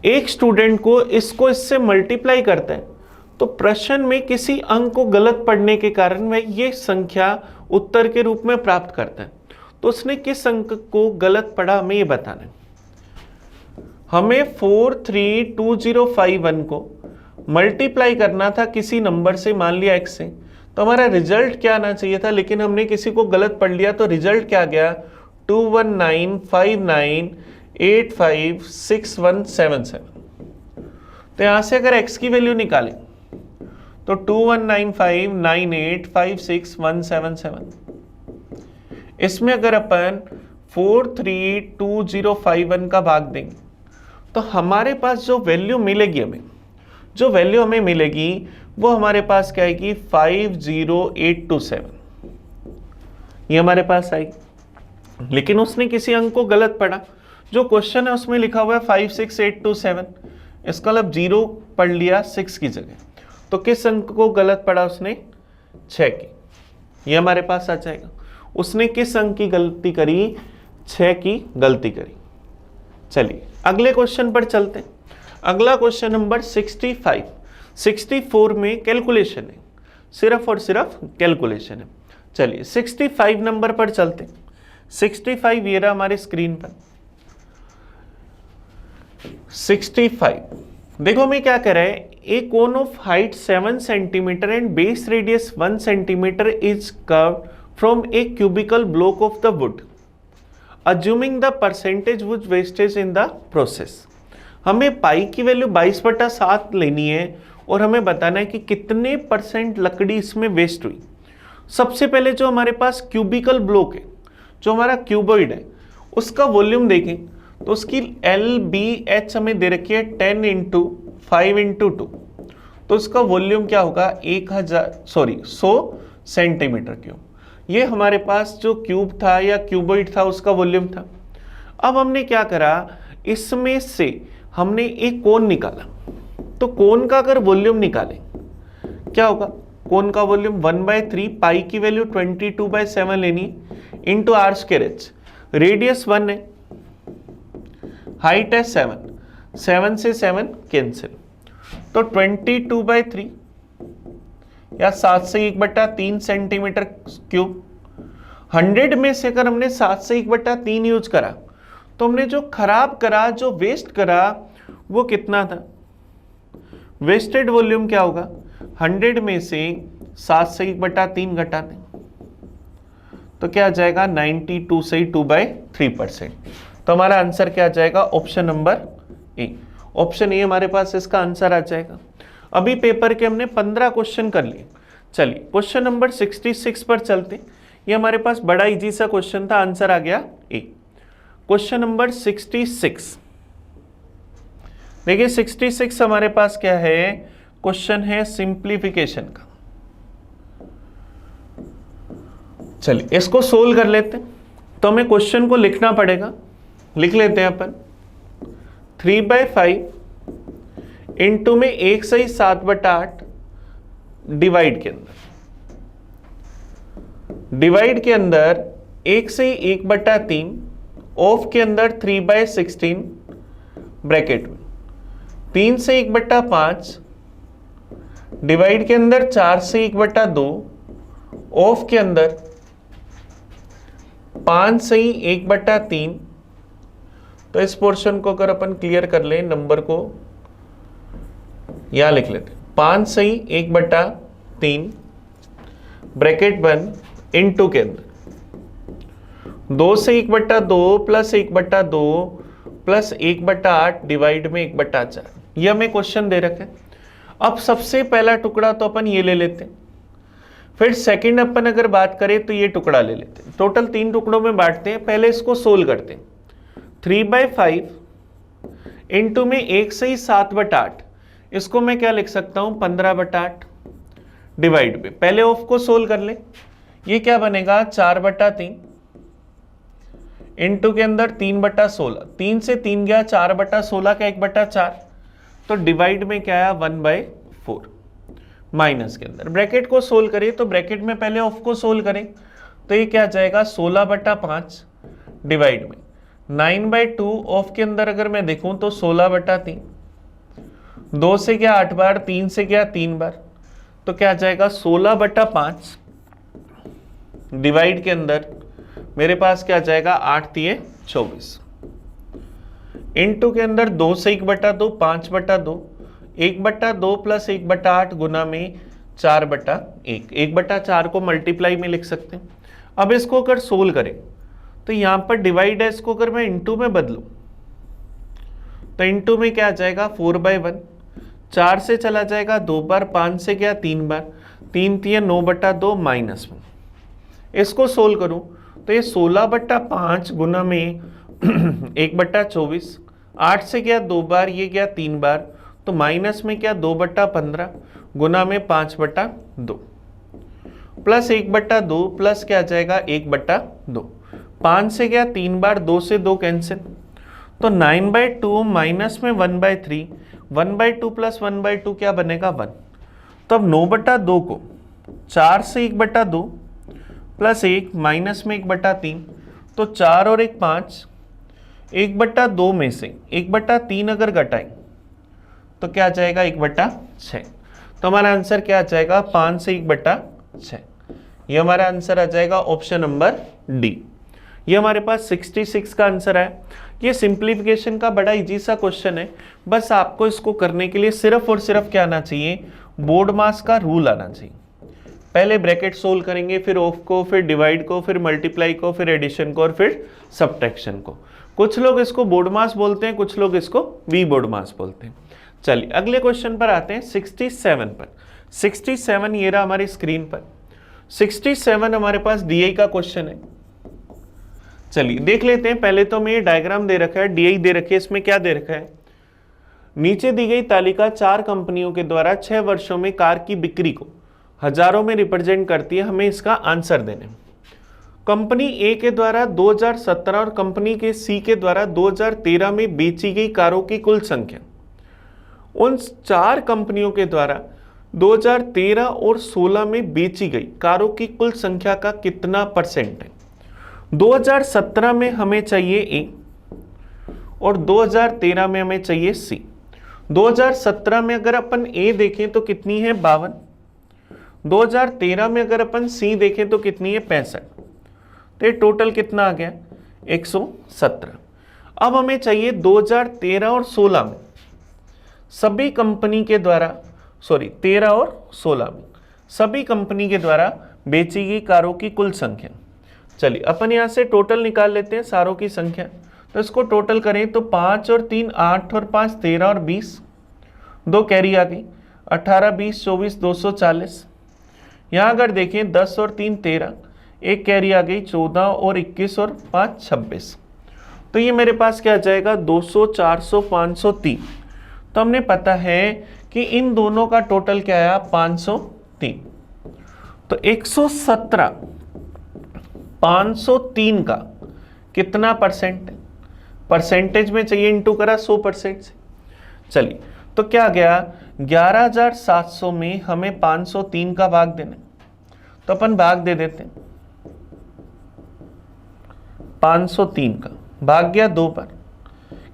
एक स्टूडेंट को इसको इससे मल्टीप्लाई करता है तो प्रश्न में किसी अंक को गलत पढ़ने के कारण वह ये संख्या उत्तर के रूप में प्राप्त करता है। तो उसने किस अंक को गलत पढ़ा हमें ये बताना है। हमें 43251 को मल्टीप्लाई करना था किसी नंबर से, मान लिया x से, तो हमारा रिजल्ट क्या आना चाहिए था, लेकिन हमने किसी को गलत पढ़ लिया तो रिजल्ट क्या गया 21959856177। तो यहां से अगर x की वैल्यू निकालें तो 21959856177। इसमें अगर अपन 43251 का भाग देंगे तो हमारे पास जो वैल्यू मिलेगी वो हमारे पास क्या आएगी 50827। ये हमारे पास आएगी, लेकिन उसने किसी अंक को गलत पढ़ा। जो क्वेश्चन है उसमें लिखा हुआ है 56827, इसका मतलब 0 पढ़ लिया 6 की जगह, तो किस अंक को गलत पढ़ा उसने 6 की। ये हमारे पास आ जाएगा। उसने किस अंक की गलती करी 6 की गलती करी। चलिए अगले क्वेश्चन पर चलते हैं। अगला क्वेश्चन नंबर 65। 64 में कैलकुलेशन है, सिर्फ और सिर्फ कैलकुलेशन है। चलिए 65 नंबर पर चलते हैं। 65 ये रहा हमारी स्क्रीन पर। 65 देखो हमें क्या कह रहा है, a cone of height 7 centimetre and base radius 1 centimetre is curved from a cubical block of the wood, assuming the percentage wood wastage in the process. हमें पाई की वैल्यू 22/7 लेनी है और हमें बताना है कि कितने % लकड़ी इसमें वेस्ट हुई। सबसे पहले जो हमारे पास क्यूबिकल ब्लॉक है, जो हमारा क्यूबॉइड है, उसका वॉल्यूम देखें तो उसकी LBH हमें दे रखी है 10 × 5 × 2, तो उसका वॉल्यूम क्या होगा 100 सेंटीमीटर क्यूब। ये हमारे पास जो क्यूब था या क्यूबॉइड था उसका वॉल्यूम था। अब हमने क्या करा, इसमें से हमने एक कोन निकाला, तो कोन का अगर वॉल्यूम निकालें क्या होगा, कोन का वॉल्यूम 1/3 पाई की वैल्यू 22/7 लेनी into R square H, radius 1 है, हाइट है 7 से 7 कैंसिल, तो 22/3 या 7 से 1/3 सेंटीमीटर क्यूब। 100 में से अगर हमने 7 से 1/3 यूज करा तो हमने जो खराब करा, जो वेस्ट करा, वो कितना था, वेस्टेड वॉल्यूम क्या होगा, 100 में से 7 से 1/3 घटा दें तो क्या आ जाएगा 92 से 2/3%। तो हमारा आंसर क्या आ जाएगा, option number A. Option A हमारे पास इसका आंसर आ जाएगा। अभी पेपर के हमने 15 क्वेश्चन कर लिए। चलिए क्वेश्चन नंबर 66 पर चलते। ये हमारे पास बड़ा इजी सा क्वेश्चन था, आंसर आ गया ए। क्वेश्चन नंबर 66, देखिए 66 हमारे पास क्या है, क्वेश्चन है सिंप्लीफिकेशन का। चलिए इसको सोल्व कर लेते हैं। तो हमें क्वेश्चन को लिखना पड़ेगा, लिख लेते हैं अपन। 3/5 इंटू में 1 से 7/8 डिवाइड के अंदर, डिवाइड के अंदर 1 से 1/3 ऑफ के अंदर 3/16 ब्रैकेट में 3 से 1/5 डिवाइड के अंदर 4 से 1/2 ऑफ के अंदर 5 से 1/3। तो इस पोर्शन को अगर अपन क्लियर कर लें, नंबर को यहां लिख लेते, 5 से 1/3 ब्रैकेट बंद इनटू के अंदर 2 से 1/2 प्लस 1/2 प्लस 1/8 डिवाइड में 1/4। ये हमें क्वेश्चन दे रखे। अब सबसे पहला टुकड़ा तो अपन ये ले लेते हैं, फिर सेकंड अपन अगर बात करें तो ये टुकड़ा ले लेते हैं। टोटल 3 टुकड़ों में बांटते हैं। पहले इसको सोल्व करते हैं। 3/5 इंटू में 1 से 7/8, इसको मैं क्या लिख सकता हूं 15/8 डिवाइड में, पहले ऑफ को सोल्व कर ले, ये क्या बनेगा 4/3 इंटू के अंदर 3/16, 3 से 3 गया 4/16 का 1/4, तो डिवाइड में क्या आया 1/4 माइनस के अंदर ब्रैकेट को सोल्व करें। तो ब्रैकेट में पहले ऑफ को सोल्व करें तो ये क्या जाएगा 16/5 डिवाइड में 9/2 ऑफ के अंदर अगर मैं देखूं तो 16/3, 2 से क्या 8 बार, 3 से क्या 3 बार, तो क्या जाएगा 16/5 डिवाइड के अंदर मेरे पास क्या जाएगा 8 3 24 इनटू के अंदर 2 से 1/2 5/2, 1/2 प्लस 1/8 गुना में 4/1, 1/4 को मल्टीप्लाई में लिख सकते हैं। अब इसको अगर सोल्व करें तो यहां पर डिवाइड है, इसको अगर मैं इंटू में बदलूं तो इंटू में क्या आ जाएगा 4/1, 4 से चला जाएगा 2 बार, 5 से क्या 3 बार, 3 3 9/2 माइनस में। इसको सोल्व करूं तो ये 16/5 गुना में 1/24, 8 से क्या 2 बार, ये क्या 3 बार, तो माइनस में क्या 2/15 गुना में 5/2 प्लस 1/2 प्लस क्या आ जाएगा 1/2, 5 से क्या 3 बार, 2 से 2 कैंसिल, तो 9/2 माइनस में 1/3, 1/2 प्लस 1/2 क्या बनेगा 1। तो अब 9/2 को 4 से 1/2 प्लस 1 माइनस में 1/3, तो 4 और 1 5, 1/2 में से 1/3 अगर घटाएं तो क्या आ जाएगा 1/6। तो हमारा आंसर क्या आ जाएगा 5 से 1/6। ये हमारा आंसर आ जाएगा ऑप्शन नंबर डी। ये हमारे पास 66 का आंसर है। ये सिंप्लीफिकेशन का बड़ा इजी सा क्वेश्चन है। बस आपको इसको करने के लिए सिर्फ और सिर्फ क्या आना चाहिए, बोर्ड मास का रूल आना चाहिए। पहले ब्रैकेट सोल्व करेंगे, फिर ऑफ को, फिर डिवाइड को, फिर मल्टीप्लाई को, फिर एडिशन को और फिर सब्ट्रैक्शन को। कुछ लोग इसको बोर्ड मास बोलते हैं, कुछ लोग इसको वी बोर्ड मास बोलते हैं। चलिए अगले क्वेश्चन पर आते हैं 67 पर। 67 ये रहा हमारी स्क्रीन पर। 67 हमारे पास डीआई का क्वेश्चन है। चलिए देख लेते हैं। पहले तो हमें ये डायग्राम दे रखा है, डीआई दे रखी है, इसमें क्या दे रखा है नीचे दी गई तालिका 4 कंपनियों के द्वारा 6 वर्षों में कार की बिक्री को हजारों में रिप्रेजेंट करती है, हमें इसका आंसर देने। कंपनी ए के द्वारा 2017 और कंपनी के सी के द्वारा 2013 में बेची गई कारों की कुल संख्या उन 4 कंपनियों के द्वारा 2013 और 16 में बेची गई कारों की कुल संख्या का कितना परसेंट है। 2017 में हमें चाहिए ए और 2013 में हमें चाहिए सी। 2017 में अगर अपन ए देखें तो कितनी है 52, 2013 में अगर अपन सी देखें तो कितनी है 65, तो ये टोटल कितना आ गया 117। अब हमें चाहिए 2013 और 16 में सभी कंपनी के द्वारा 13 और 16 में सभी कंपनी के द्वारा बेची गई कारों की कुल संख्या। चलिए अपन यहाँ से टोटल निकाल लेते हैं सारों की संख्या। तो इसको टोटल करें तो 5 और 3 8 और 5 13 और 20, 2 कैरी आ गई 18 20 24 240। यहाँ अगर देखें 10 और 3 13, 1 कैरी आ गई 14 और 21 और 5 26। तो ये मेरे पास क्या आ जाएगा 200 400 503। तो हमने पता है कि इन दोनों का टोटल क्या आया 503। तो 117 503 का कितना परसेंट है, परसेंटेज में चाहिए, इंटू करा 100% से। चलिए तो क्या गया 11,700 में हमें 503 का भाग देना, तो अपन भाग दे देते हैं 503 का भाग गया 2 पर,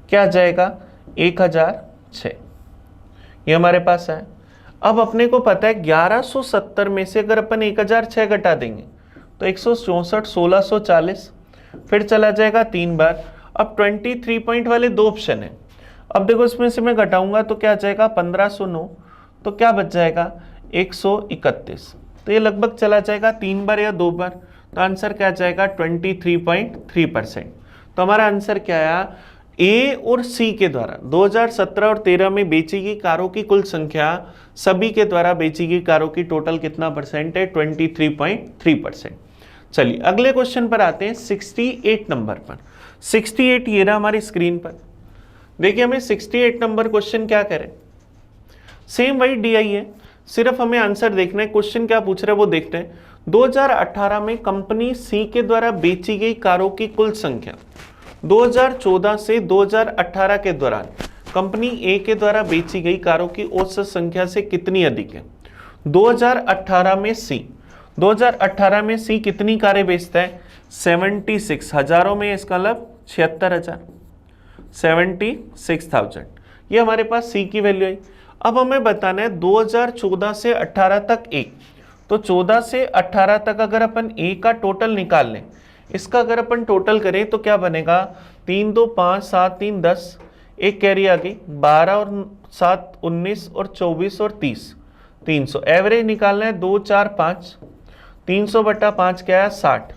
क्या जाएगा 1006। ये हमारे पास है। अब अपने को पता है 1170 में से अगर अपन 1006 घटा देंगे तो 164 1640, फिर चला जाएगा 3 बार। अब 23 पॉइंट वाले 2 ऑप्शन है। अब देखो इसमें से मैं घटाऊंगा तो क्या जाएगा 1509, तो क्या बच जाएगा 131। तो ये लगभग चला जाएगा 3 बार या 2 बार। तो आंसर क्या जाएगा 23.3%। तो हमारा आंसर क्या आया ए और सी के द्वारा 2017 और 13 में बेची गई कारों की कुल संख्या सभी के द्वारा बेची गई कारों की टोटल कितना परसेंट है 23.3%। चलिए अगले क्वेश्चन पर आते हैं 68 नंबर पर। 68 ये रहा हमारी स्क्रीन पर। देखिए हमें 68 नंबर क्वेश्चन क्या करे, सेम वही डीआई है, सिर्फ हमें आंसर देखना है। क्वेश्चन क्या पूछ रहे हैं वो देखते हैं। 2018 में कंपनी सी के द्वारा बेची गई कारों की कुल संख्या 2014 से 2018 के दौरान कंपनी ए के द्वारा बेची गई कारों की औसत संख्या से कितनी अधिक है। 2018 में सी कितनी कारें बेचता है 76, हजारों में इसका मतलब 76,000, 76,000। ये हमारे पास सी की वैल्यू है। अब हमें बताना है 2014 से 18 तक ए, तो 14 से 18 तक अगर अपन ए का टोटल निकाल लें, इसका अगर अपन टोटल करें तो क्या बनेगा 3 2 5 7 3 10, 1 कैरी आ गई 12 और 7 19 और 24 और 30, 300। एवरेज निकालना है 2 4 5, 300 बटा 5 क्या है 60।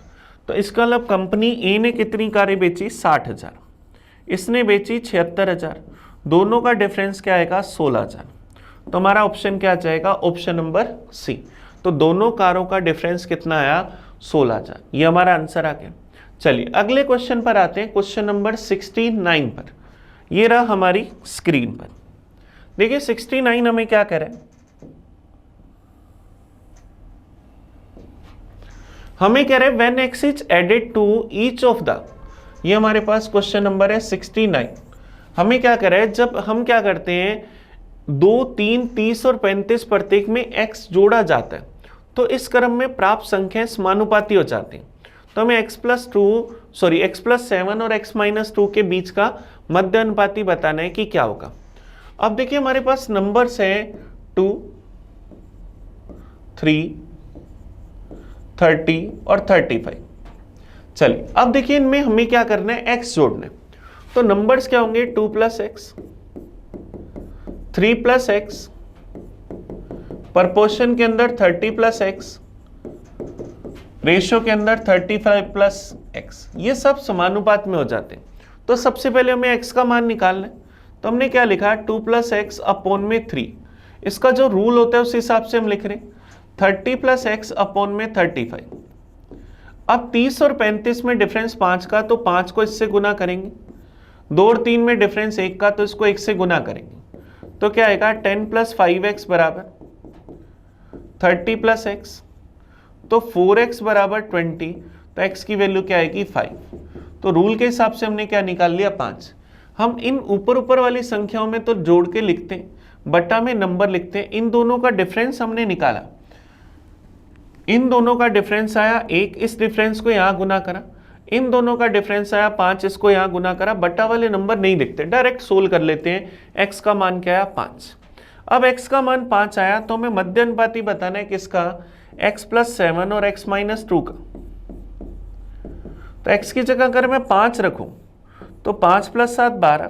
तो इसका मतलब कंपनी ए ने कितनी कारें बेची 60,000, इसने बेची 76,000, दोनों का डिफरेंस क्या आएगा 16,000। तो हमारा ऑप्शन क्या जाएगा ऑप्शन नंबर सी। तो दोनों कारों का डिफरेंस कितना आया 16,000। ये हमारा आंसर आ गया। चलिए अगले क्वेश्चन पर आते हैं, क्वेश्चन नंबर 69 पर। ये रहा हमारी स्क्रीन पर। देखिए 69 हमें क्या कह रहा है, हमें कह रहे हैं when X is added to each of the, ये हमारे पास क्वेश्चन नंबर है 69। हमें क्या कह रहा है, जब हम क्या करते हैं 2 3 30 और 35 प्रत्येक में x जोड़ा जाता है तो इस क्रम में प्राप्त संख्याएं समानुपाती हो जाती हैं। तो हमें x प्लस 7 और x माइनस 2 के बीच का मध्य अनुपाती बताना है कि क्या होगा। अब देखिए हमारे पास नंबर्स हैं 2 3 30 और 35। चलिए अब देखिए इनमें हमें क्या करना है x जोड़ना है। तो नंबर्स क्या होंगे 2 plus x, 3 plus x, proportion के अंदर 30 प्लस एक्स, रेशियो के अंदर 35 प्लस एक्स, ये सब समानुपात में हो जाते हैं। तो सबसे पहले हमें x का मान निकालना है। तो हमने क्या लिखा 2 प्लस एक्स अपॉन में 3, इसका जो रूल होता है उस हिसाब से हम लिख रहे हैं 30 प्लस एक्स अपॉन में 35। अब 30 और 35 में डिफरेंस 5 का, तो 5 को इससे गुना करेंगे। 2 और 3 में डिफरेंस 1 का, तो इसको 1 से गुना करेंगे। तो क्या आएगा 10 प्लस 5x बराबर 30 प्लस x, तो 4x बराबर 20, तो x की वैल्यू क्या आएगी 5। तो रूल के हिसाब से हमने क्या निकाल लिया 5। हम इन ऊपर ऊपर वाली संख्याओं में तो जोड़ के लिखते हैं, बटा में नंबर लिखते हैं। इन दोनों का डिफरेंस हमने निकाला, इन दोनों का डिफरेंस आया 1, इस डिफरेंस को यहाँ गुना करा, इन दोनों का डिफरेंस आया 5, इसको यहाँ गुना करा। बटा वाले नंबर नहीं लिखते, डायरेक्ट सोल्व कर लेते हैं। x का मान क्या आया 5। अब x का मान 5 आया तो हमें मध्य अनुपाती बताना है किसका, x प्लस 7 और x माइनस 2 का। तो x की जगह अगर मैं 5 रखूं तो 5 प्लस 7 12,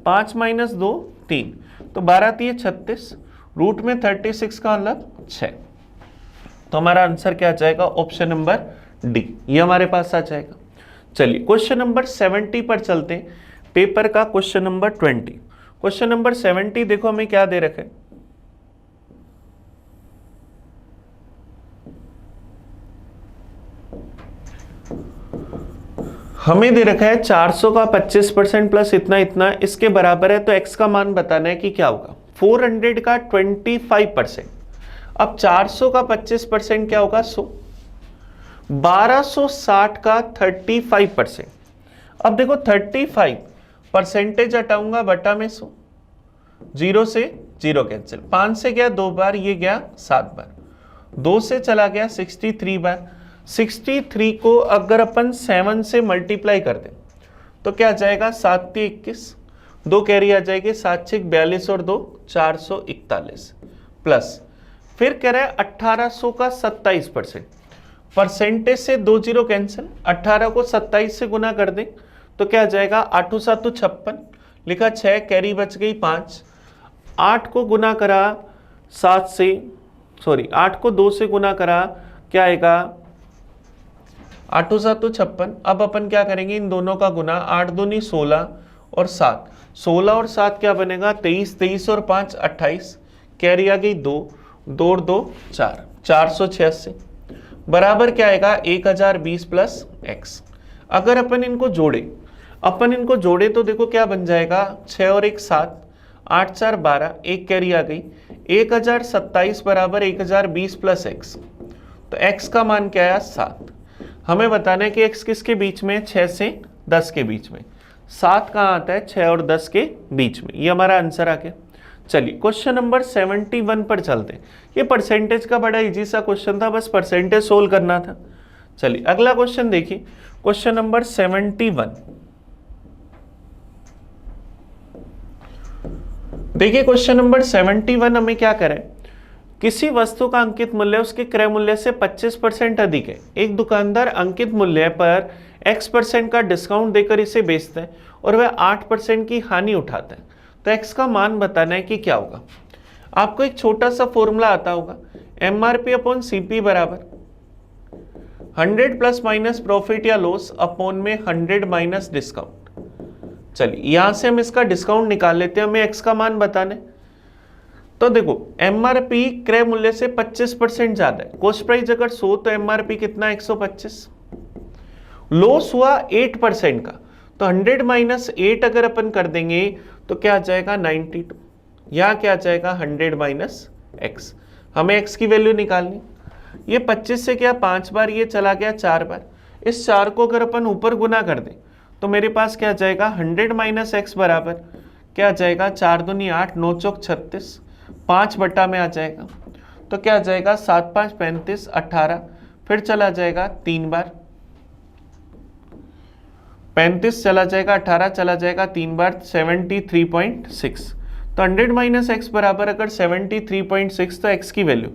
5 माइनस 2 3, तो 12 3 36, रूट में 36 का मतलब 6। तो हमारा आंसर क्या आ जाएगा, ऑप्शन नंबर डी, ये हमारे पास आ जाएगा। चलिए क्वेश्चन नंबर 70 पर चलते हैं, पेपर का क्वेश्चन नंबर 20। क्वेश्चन नंबर 70 देखो हमें क्या दे रखा है, हमें दे रखा है 400 का 25% प्लस इतना इतना इसके बराबर है, तो x का मान बताना है कि क्या होगा। 400 का 25%, अब 400 का 25% क्या होगा 100, 1260 का 35%। अब देखो 35 परसेंटेज हटाऊंगा बटा में 100, 0 से 0 कैंसिल, 5 से गया 2 बार, ये गया 7 बार, 2 से चला गया 63 बार। 63 को अगर अपन 7 से मल्टीप्लाई कर दें तो क्या आ जाएगा 7 3 21, 2 कैरी आ जाएगी, 7 6 42 और 2 441, प्लस फिर कह रहा है 1800 का 27%। परसेंटेज से 2 0 कैंसिल, 18 को 27 से गुना कर दें तो क्या आ जाएगा 8 7 56, लिखा 6 कैरी बच गई 5, 8 को गुना करा 7 से, सॉरी 8 को 2 से गुना करा, क्या आएगा 8 7 56। अब अपन क्या करेंगे, इन दोनों का गुना, 8 दूनी 16 और 7, 16 और 7 क्या बनेगा 23, 23 और 5 28, कैरी आ गई 2, 2 और 2 4, 486 बराबर क्या आएगा 1020 प्लस x। अगर अपन इनको जोड़े तो देखो क्या बन जाएगा, 6 और 1 7, 8 4 12, 1 कैरी आ गई, 1027 बराबर 1020 प्लस x। तो x का मान क्या आया 7। हमें बताना है कि x किसके बीच में, 6 से 10 के बीच में। 7 कहाँ आता है, 6 और 10 के बीच में। ये हमारा आंसर आ गया। चलिए क्वेश्चन नंबर 71 पर चलते हैं। ये परसेंटेज का बड़ा इजी सा क्वेश्चन था, बस परसेंटेज सोल्व करना था। चलिए अगला क्वेश्चन देखिए, क्वेश्चन नंबर 71। देखिए क्वेश्चन नंबर 71 हमें क्या करें, किसी वस्तु का अंकित मूल्य उसके क्रय मूल्य से 25% अधिक है। एक दुकानदार अंकित मूल्य पर x% का डिस्काउंट देकर इसे बेचता है और वह 8% की हानि उठाता है। तो x का मान बताना है कि क्या होगा। आपको एक छोटा सा फॉर्मूला आता होगा, MRP अपॉन CP बराबर 100 प्लस माइनस प्रॉफिट या लॉस अपॉन में 100 माइनस डिस्काउंट। चलिए यहां से हम इसका डिस्काउंट निकाल लेते हैं, हमें x का मान बताना है। तो देखो MRP क्रय मूल्य से 25% ज्यादा है, कॉस्ट प्राइस अगर 100 तो MRP कितना 125, लॉस हुआ 8% का, तो 100 माइनस 8 अगर अपन कर देंगे तो क्या आ जाएगा 92, यहाँ क्या आ जाएगा 100 माइनस x। हमें x की वैल्यू निकालनी, ये 25 से क्या 5 बार, ये चला गया 4 बार, इस 4 को अगर अपन ऊपर गुना कर दें तो मेरे पास क्या आ जाएगा 100 माइनस x बराबर क्या आ जाएगा 4 दूनी 8, 9 चौक 36, 5 बटा में आ जाएगा, तो क्या आ जाएगा 7 5 35 18, फिर चला जाएगा 3 बार, 35 चला जाएगा, 18 चला जाएगा 3 बार, 73.6। तो 100 माइनस एक्स बराबर अगर 73.6, तो x की वैल्यू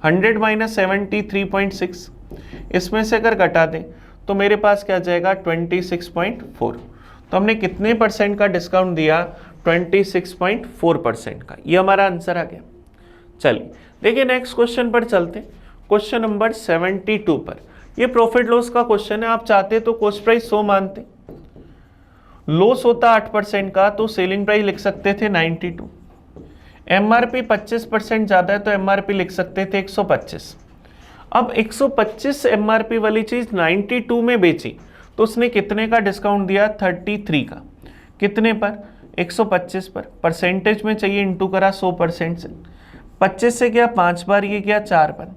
100 माइनस 73.6, इसमें से अगर घटा दें तो मेरे पास क्या आ जाएगा 26.4। तो हमने कितने परसेंट का डिस्काउंट दिया, 26.4% का। ये हमारा आंसर आ गया। चलिए देखिए नेक्स्ट क्वेश्चन पर चलते हैं, क्वेश्चन नंबर 72 पर। ये प्रॉफिट लॉस का क्वेश्चन है। आप चाहते तो कॉस्ट प्राइस 100 मानते, लॉस होता 8% का, तो सेलिंग प्राइस लिख सकते थे 92। MRP 25% ज्यादा है तो MRP लिख सकते थे 125। अब 125 MRP वाली चीज 92 में बेची तो उसने कितने का डिस्काउंट दिया, 33 का। कितने पर, 125 पर, परसेंटेज में चाहिए इंटू करा 100% से, 25 से गया 5 बार, ये गया 4 बार,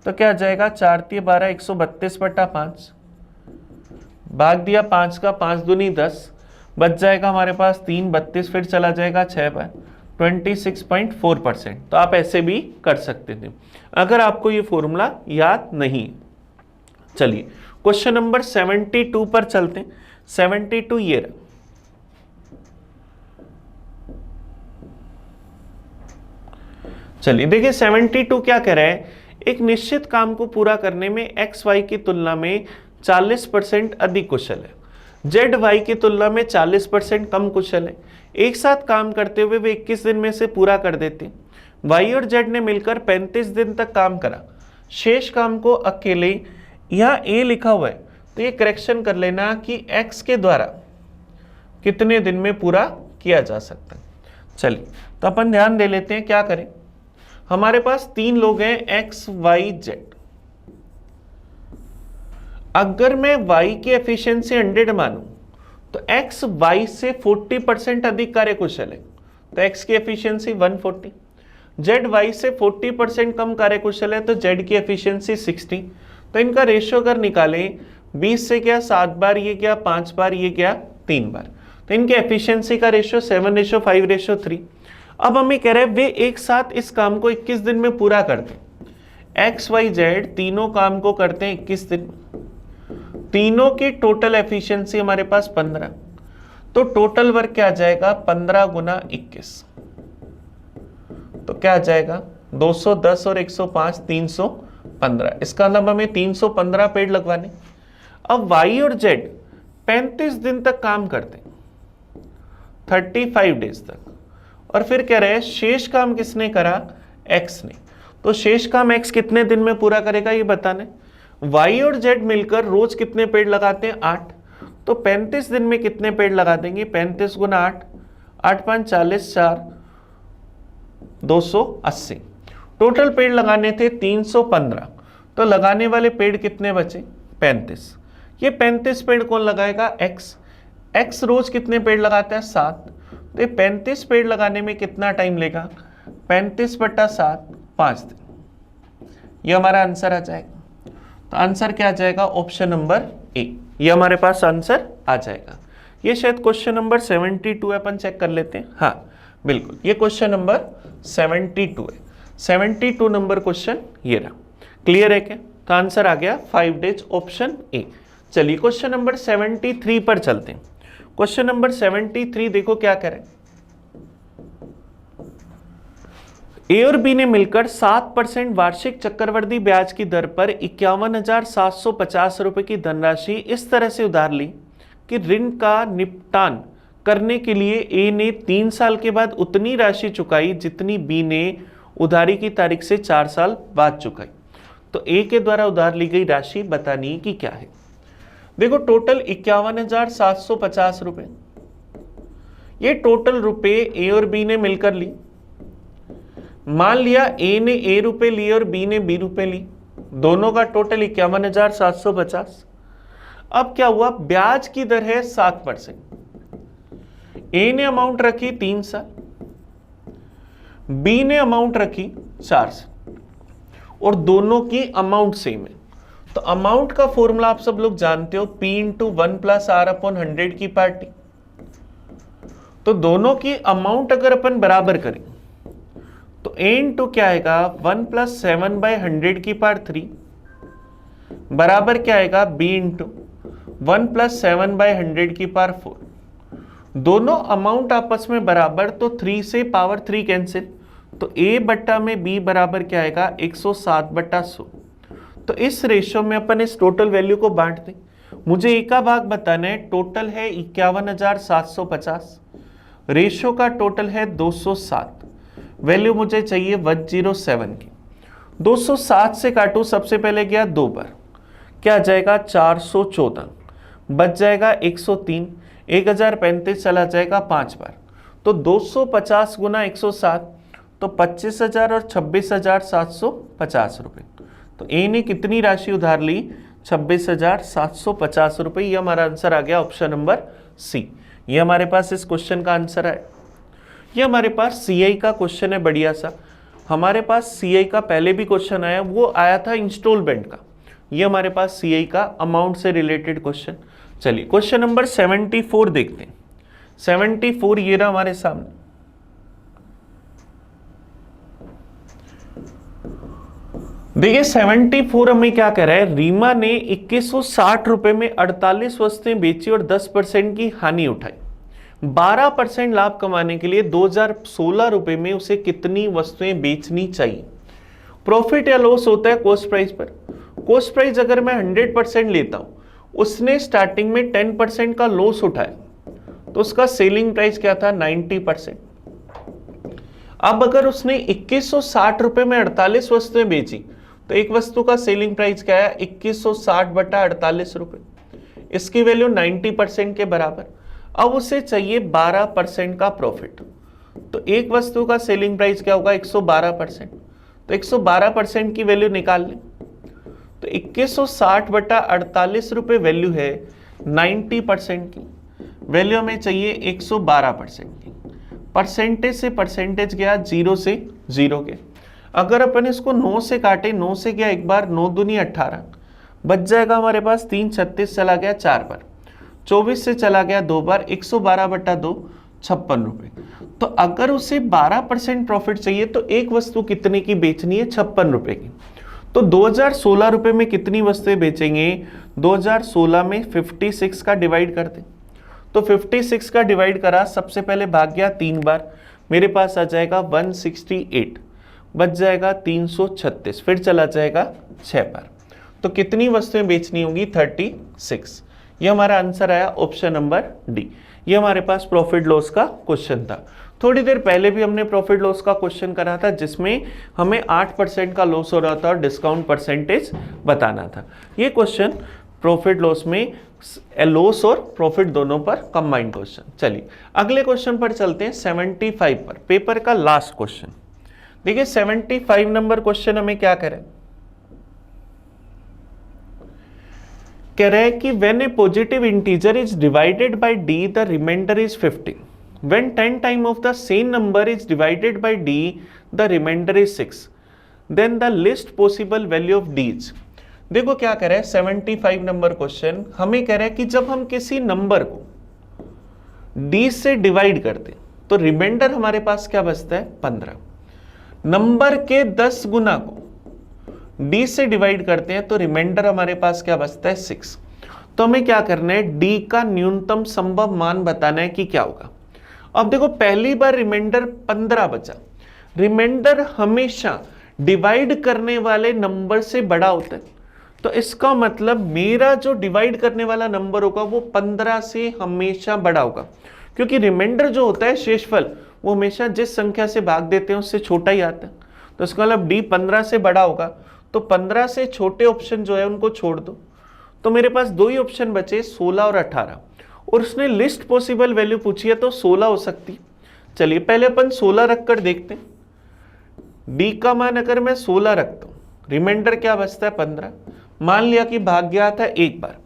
तो क्या आ जाएगा 4 × 12 132/5, भाग दिया 5 का, 5 दूनी 10, बच जाएगा हमारे पास 3 32, फिर चला जाएगा 6 बार, 26.4%। तो आप ऐसे भी कर सकते थे अगर आपको ये फॉर्मूला याद नहीं। चलिए क्वेश्चन नंबर 72 पर चलते हैं। 72 ये रहा, चलिए देखिए 72 क्या कह रहा है, एक निश्चित काम को पूरा करने में एक्स वाई की तुलना में 40% अधिक कुशल है, जेड वाई की तुलना में 40% कम कुशल है, एक साथ काम करते हुए वे 21 दिन में से पूरा कर देते हैं। वाई और जेड ने मिलकर 35 दिन तक काम करा, शेष काम को अकेले, यहाँ ए लिखा हुआ है तो ये करेक्शन कर लेना कि एक्स के द्वारा कितने दिन में पूरा किया जा सकता है। चलिए तो अपन ध्यान दे लेते हैं क्या करें। हमारे पास 3 लोग हैं एक्स वाई जेड। अगर मैं y की एफिशिएंसी 100 मानूं तो x y से 40% अधिक कार्यकुशल है, तो x की एफिशिएंसी 140, z y से 40% कम कार्यकुशल है तो z की एफिशिएंसी 60। तो इनका रेशियो अगर निकालें 20 से क्या 7 बार, ये क्या 5 बार, ये क्या 3 बार, तो इनके एफिशिएंसी का रेशियो 7:5:3। अब हमें कह रहे हैं वे एक साथ इस काम को 21 दिन में पूरा करते हैं। एक्स वाई जेड तीनों काम को करते हैं 21 दिन, तीनों की टोटल एफिशिएंसी हमारे पास 15, तो टोटल वर्क क्या आ जाएगा 15 × 21, तो क्या आ जाएगा 210 और 105 315। इसका मतलब हमें 315 पेड़ लगवाने। अब y और z 35 दिन तक काम करते हैं, 35 डेज तक, और फिर कह रहे हैं शेष काम किसने करा, x ने, तो शेष काम x कितने दिन में पूरा करेगा ये बताने। y और z मिलकर रोज कितने पेड़ लगाते हैं 8, तो 35 दिन में कितने पेड़ लगा देंगे 35 × 8, 8 × 5 40, 4 280। टोटल पेड़ लगाने थे 315, तो लगाने वाले पेड़ कितने बचे 35। ये 35 पेड़ कौन लगाएगा x रोज कितने पेड़ लगाता है 7, तो ये 35 पेड़ लगाने में कितना टाइम लेगा 35/7 5 दिन। ये हमारा आंसर आ जाएगा। तो आंसर क्या आ जाएगा ऑप्शन नंबर ए, ये हमारे पास आंसर आ जाएगा। ये शायद क्वेश्चन नंबर 72 है, अपन चेक कर लेते हैं। हाँ बिल्कुल ये क्वेश्चन नंबर 72 है, 72 नंबर क्वेश्चन ये रहा। क्लियर है क्या? तो आंसर आ गया 5 डेज ऑप्शन ए। चलिए क्वेश्चन नंबर 73 पर चलते हैं। क्वेश्चन नंबर 73 देखो क्या करें। ए और बी ने मिलकर 7% वार्षिक चक्रवृद्धि ब्याज की दर पर 51,750 रुपए की धनराशि इस तरह से उधार ली कि ऋण का निपटान करने के लिए ए ने 3 साल के बाद उतनी राशि चुकाई जितनी बी ने उधारी की तारीख से 4 साल बाद चुकाई। तो ए के द्वारा उधार ली गई राशि बतानी कि क्या है। देखो टोटल 51,750 रुपए, ये टोटल रुपए ए और बी ने मिलकर ली। मान लिया ए ने ए रुपए लिए और बी ने बी रुपए ली, दोनों का टोटल 51,750। अब क्या हुआ, ब्याज की दर है 7%। ए ने अमाउंट रखी 3 साल, बी ने अमाउंट रखी 4 साल, और दोनों की अमाउंट सेम है। तो अमाउंट का फॉर्मूला आप सब लोग जानते हो, P × 1 + R/100 की पार्टी। तो दोनों की अमाउंट अगर अपन बराबर करें तो A × क्या आएगा 1 + 7/100 की पावर 3 बराबर क्या आएगा B × 1 + 7/100 की पावर 4। दोनों अमाउंट आपस में बराबर, तो 3 से पावर 3 कैंसिल, तो A बट्टा में B बराबर क्या आएगा 107/100। तो इस रेशियो में अपन इस टोटल वैल्यू को बांट दें। मुझे ए का भाग बताना है, टोटल है 51,750, रेशियो का टोटल है 207, वैल्यू मुझे चाहिए 107 की। 207 से काटू, सबसे पहले गया 2 बार, क्या आ जाएगा 414, बच जाएगा 103, 1035 चला जाएगा 5 बार, तो 250 × 107 तो 25,000 और 26,750 रुपये। तो ए ने कितनी राशि उधार ली 26,750 रुपये। ये हमारा आंसर आ गया ऑप्शन नंबर सी। ये हमारे पास इस क्वेश्चन का आंसर है। ये हमारे पास सीआई का क्वेश्चन है बढ़िया सा। हमारे पास सीआई का पहले भी क्वेश्चन आया, वो आया था इंस्टॉलमेंट का। ये हमारे पास सीआई का अमाउंट से रिलेटेड क्वेश्चन। चलिए क्वेश्चन नंबर 74 देखते हैं। 74 ये रहा हमारे सामने। देखिए 74 हमें क्या कह रहा है, रीमा ने 2160 रुपए में 48 वस्तुएं बेची और 10% की हानि उठाई। 12% लाभ कमाने के लिए 2016 रुपए में उसे कितनी वस्तुएं बेचनी चाहिए। प्रॉफिट या लॉस होता है कॉस्ट प्राइस पर। कॉस्ट प्राइस अगर मैं 100% लेता हूं, उसने स्टार्टिंग में 10% का लॉस उठाया तो उसका सेलिंग प्राइस क्या था 90%। अब अगर उसने 2160 रुपए में 48 वस्तुएं बेची तो एक वस्तु का सेलिंग प्राइस क्या है 2160/48 रुपए। इसकी वैल्यू 90% के बराबर। अब उसे चाहिए 12% का प्रॉफिट। तो एक वस्तु का सेलिंग प्राइस क्या होगा 112%। तो 112% की वैल्यू निकाल लें। तो 2160/48 रुपए वैल्यू है 90% की। वैल्यू हमें चाहिए 112% की। परसेंटेज से परसेंटेज गया 0 से 0 के। अगर अपन इसको 9 से काटे, 9 से गया एक बार, 9 दूनी 18, बच जाएगा हमारे पास 3, 36 चला गया 4 बार, 24 से चला गया 2 बार, 112/2 56 रुपए। तो अगर उसे 12% प्रॉफिट चाहिए तो एक वस्तु कितने की बेचनी है 56 रुपए की। तो 2016 रुपए में कितनी वस्तुएं बेचेंगे, 2016 में 56 का डिवाइड कर दें। तो 56 का डिवाइड करा, सबसे पहले भाग गया 3 बार, मेरे पास आ जाएगा 168, बच जाएगा 336, फिर चला जाएगा 6 बार। तो कितनी वस्तुएं बेचनी होंगी 36। ये हमारा आंसर आया ऑप्शन नंबर डी। ये हमारे पास प्रॉफिट लॉस का क्वेश्चन था। थोड़ी देर पहले भी हमने प्रॉफिट लॉस का क्वेश्चन करा था जिसमें हमें 8% का लॉस हो रहा था और डिस्काउंट परसेंटेज बताना था। ये क्वेश्चन प्रॉफिट लॉस में लॉस और प्रॉफिट दोनों पर कंबाइंड क्वेश्चन। चलिए अगले क्वेश्चन पर चलते हैं 75 पर, पेपर का लास्ट क्वेश्चन। देखिए 75 नंबर क्वेश्चन हमें क्या करें, कह रहे हैं कि when a positive integer is divided by d the remainder is 15, when 10 times of the same number is divided by d the remainder is 6, then the least possible value of d is। देखो क्या कह रहा है 75 number question हमें कह रहा है कि जब हम किसी नंबर को d से डिवाइड करते तो रिमाइंडर हमारे पास क्या बचता है 15। नंबर के 10 गुना को d से डिवाइड करते हैं तो रिमाइंडर हमारे पास क्या बचता है 6। तो हमें क्या करना है d का न्यूनतम संभव मान बताना है कि क्या होगा। अब देखो पहली बार रिमाइंडर 15 बचा। रिमाइंडर हमेशा डिवाइड करने वाले नंबर से बड़ा होता है, तो इसका मतलब मेरा जो डिवाइड करने वाला नंबर होगा वो 15 से हमेशा बड़ा होगा, क्योंकि रिमाइंडर जो होता है शेषफल वो हमेशा जिस संख्या से भाग देते हैं उससे छोटा ही आता है। तो इसका मतलब d 15 से बड़ा होगा, तो 15 से छोटे ऑप्शन जो है उनको छोड़ दो। तो मेरे पास दो ही ऑप्शन बचे 16 और 18, और उसने लिस्ट पॉसिबल वैल्यू पूछी है तो 16 हो सकती। चलिए पहले अपन 16 रख कर देखते हैं। d का मान अगर मैं 16 रखता हूँ, रिमाइंडर क्या बचता है 15। मान लिया कि भाग गया था एक बार,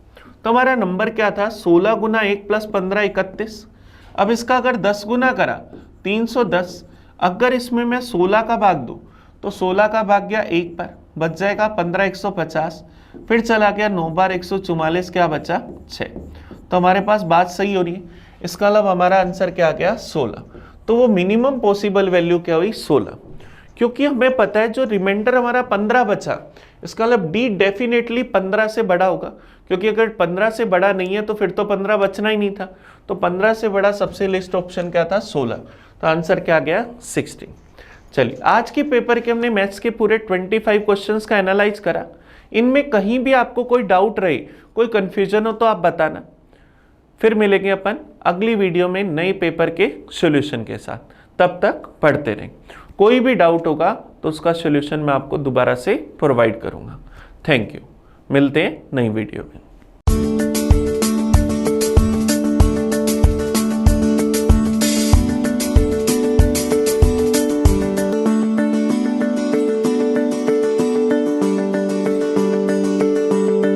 तो हमारा नंबर क्या था 16 गुना 1 प्लस 15 31। अब इसका अगर 10 गुना करा 310। अगर इसमें मैं 16 का भाग दूं तो 16 का भाग गया एक बार, बच जाएगा 15 150, फिर चला गया 9 बार 144, क्या बचा 6। तो हमारे पास बात सही हो रही है। इसका मतलब हमारा आंसर क्या आ गया 16। तो वो मिनिमम पॉसिबल वैल्यू क्या हुई 16, क्योंकि हमें पता है जो रिमाइंडर हमारा 15 बचा, इसका मतलब d डेफिनेटली 15 से बड़ा होगा, क्योंकि अगर 15 से बड़ा नहीं है तो फिर तो 15 बचना ही नहीं था। तो 15 से बड़ा सबसे लिस्ट ऑप्शन क्या था 16। तो आंसर क्या गया 16। चलिए आज की पेपर के हमने मैथ्स के पूरे 25 क्वेश्चंस का एनालाइज करा। इनमें कहीं भी आपको कोई डाउट रहे, कोई कंफ्यूजन हो तो आप बताना। फिर मिलेंगे अपन अगली वीडियो में नए पेपर के सॉल्यूशन के साथ। तब तक पढ़ते रहें। कोई भी डाउट होगा तो उसका सॉल्यूशन मैं आपको दोबारा से प्रोवाइड करूंगा। Thank you. मिलते हैं नई वीडियो में।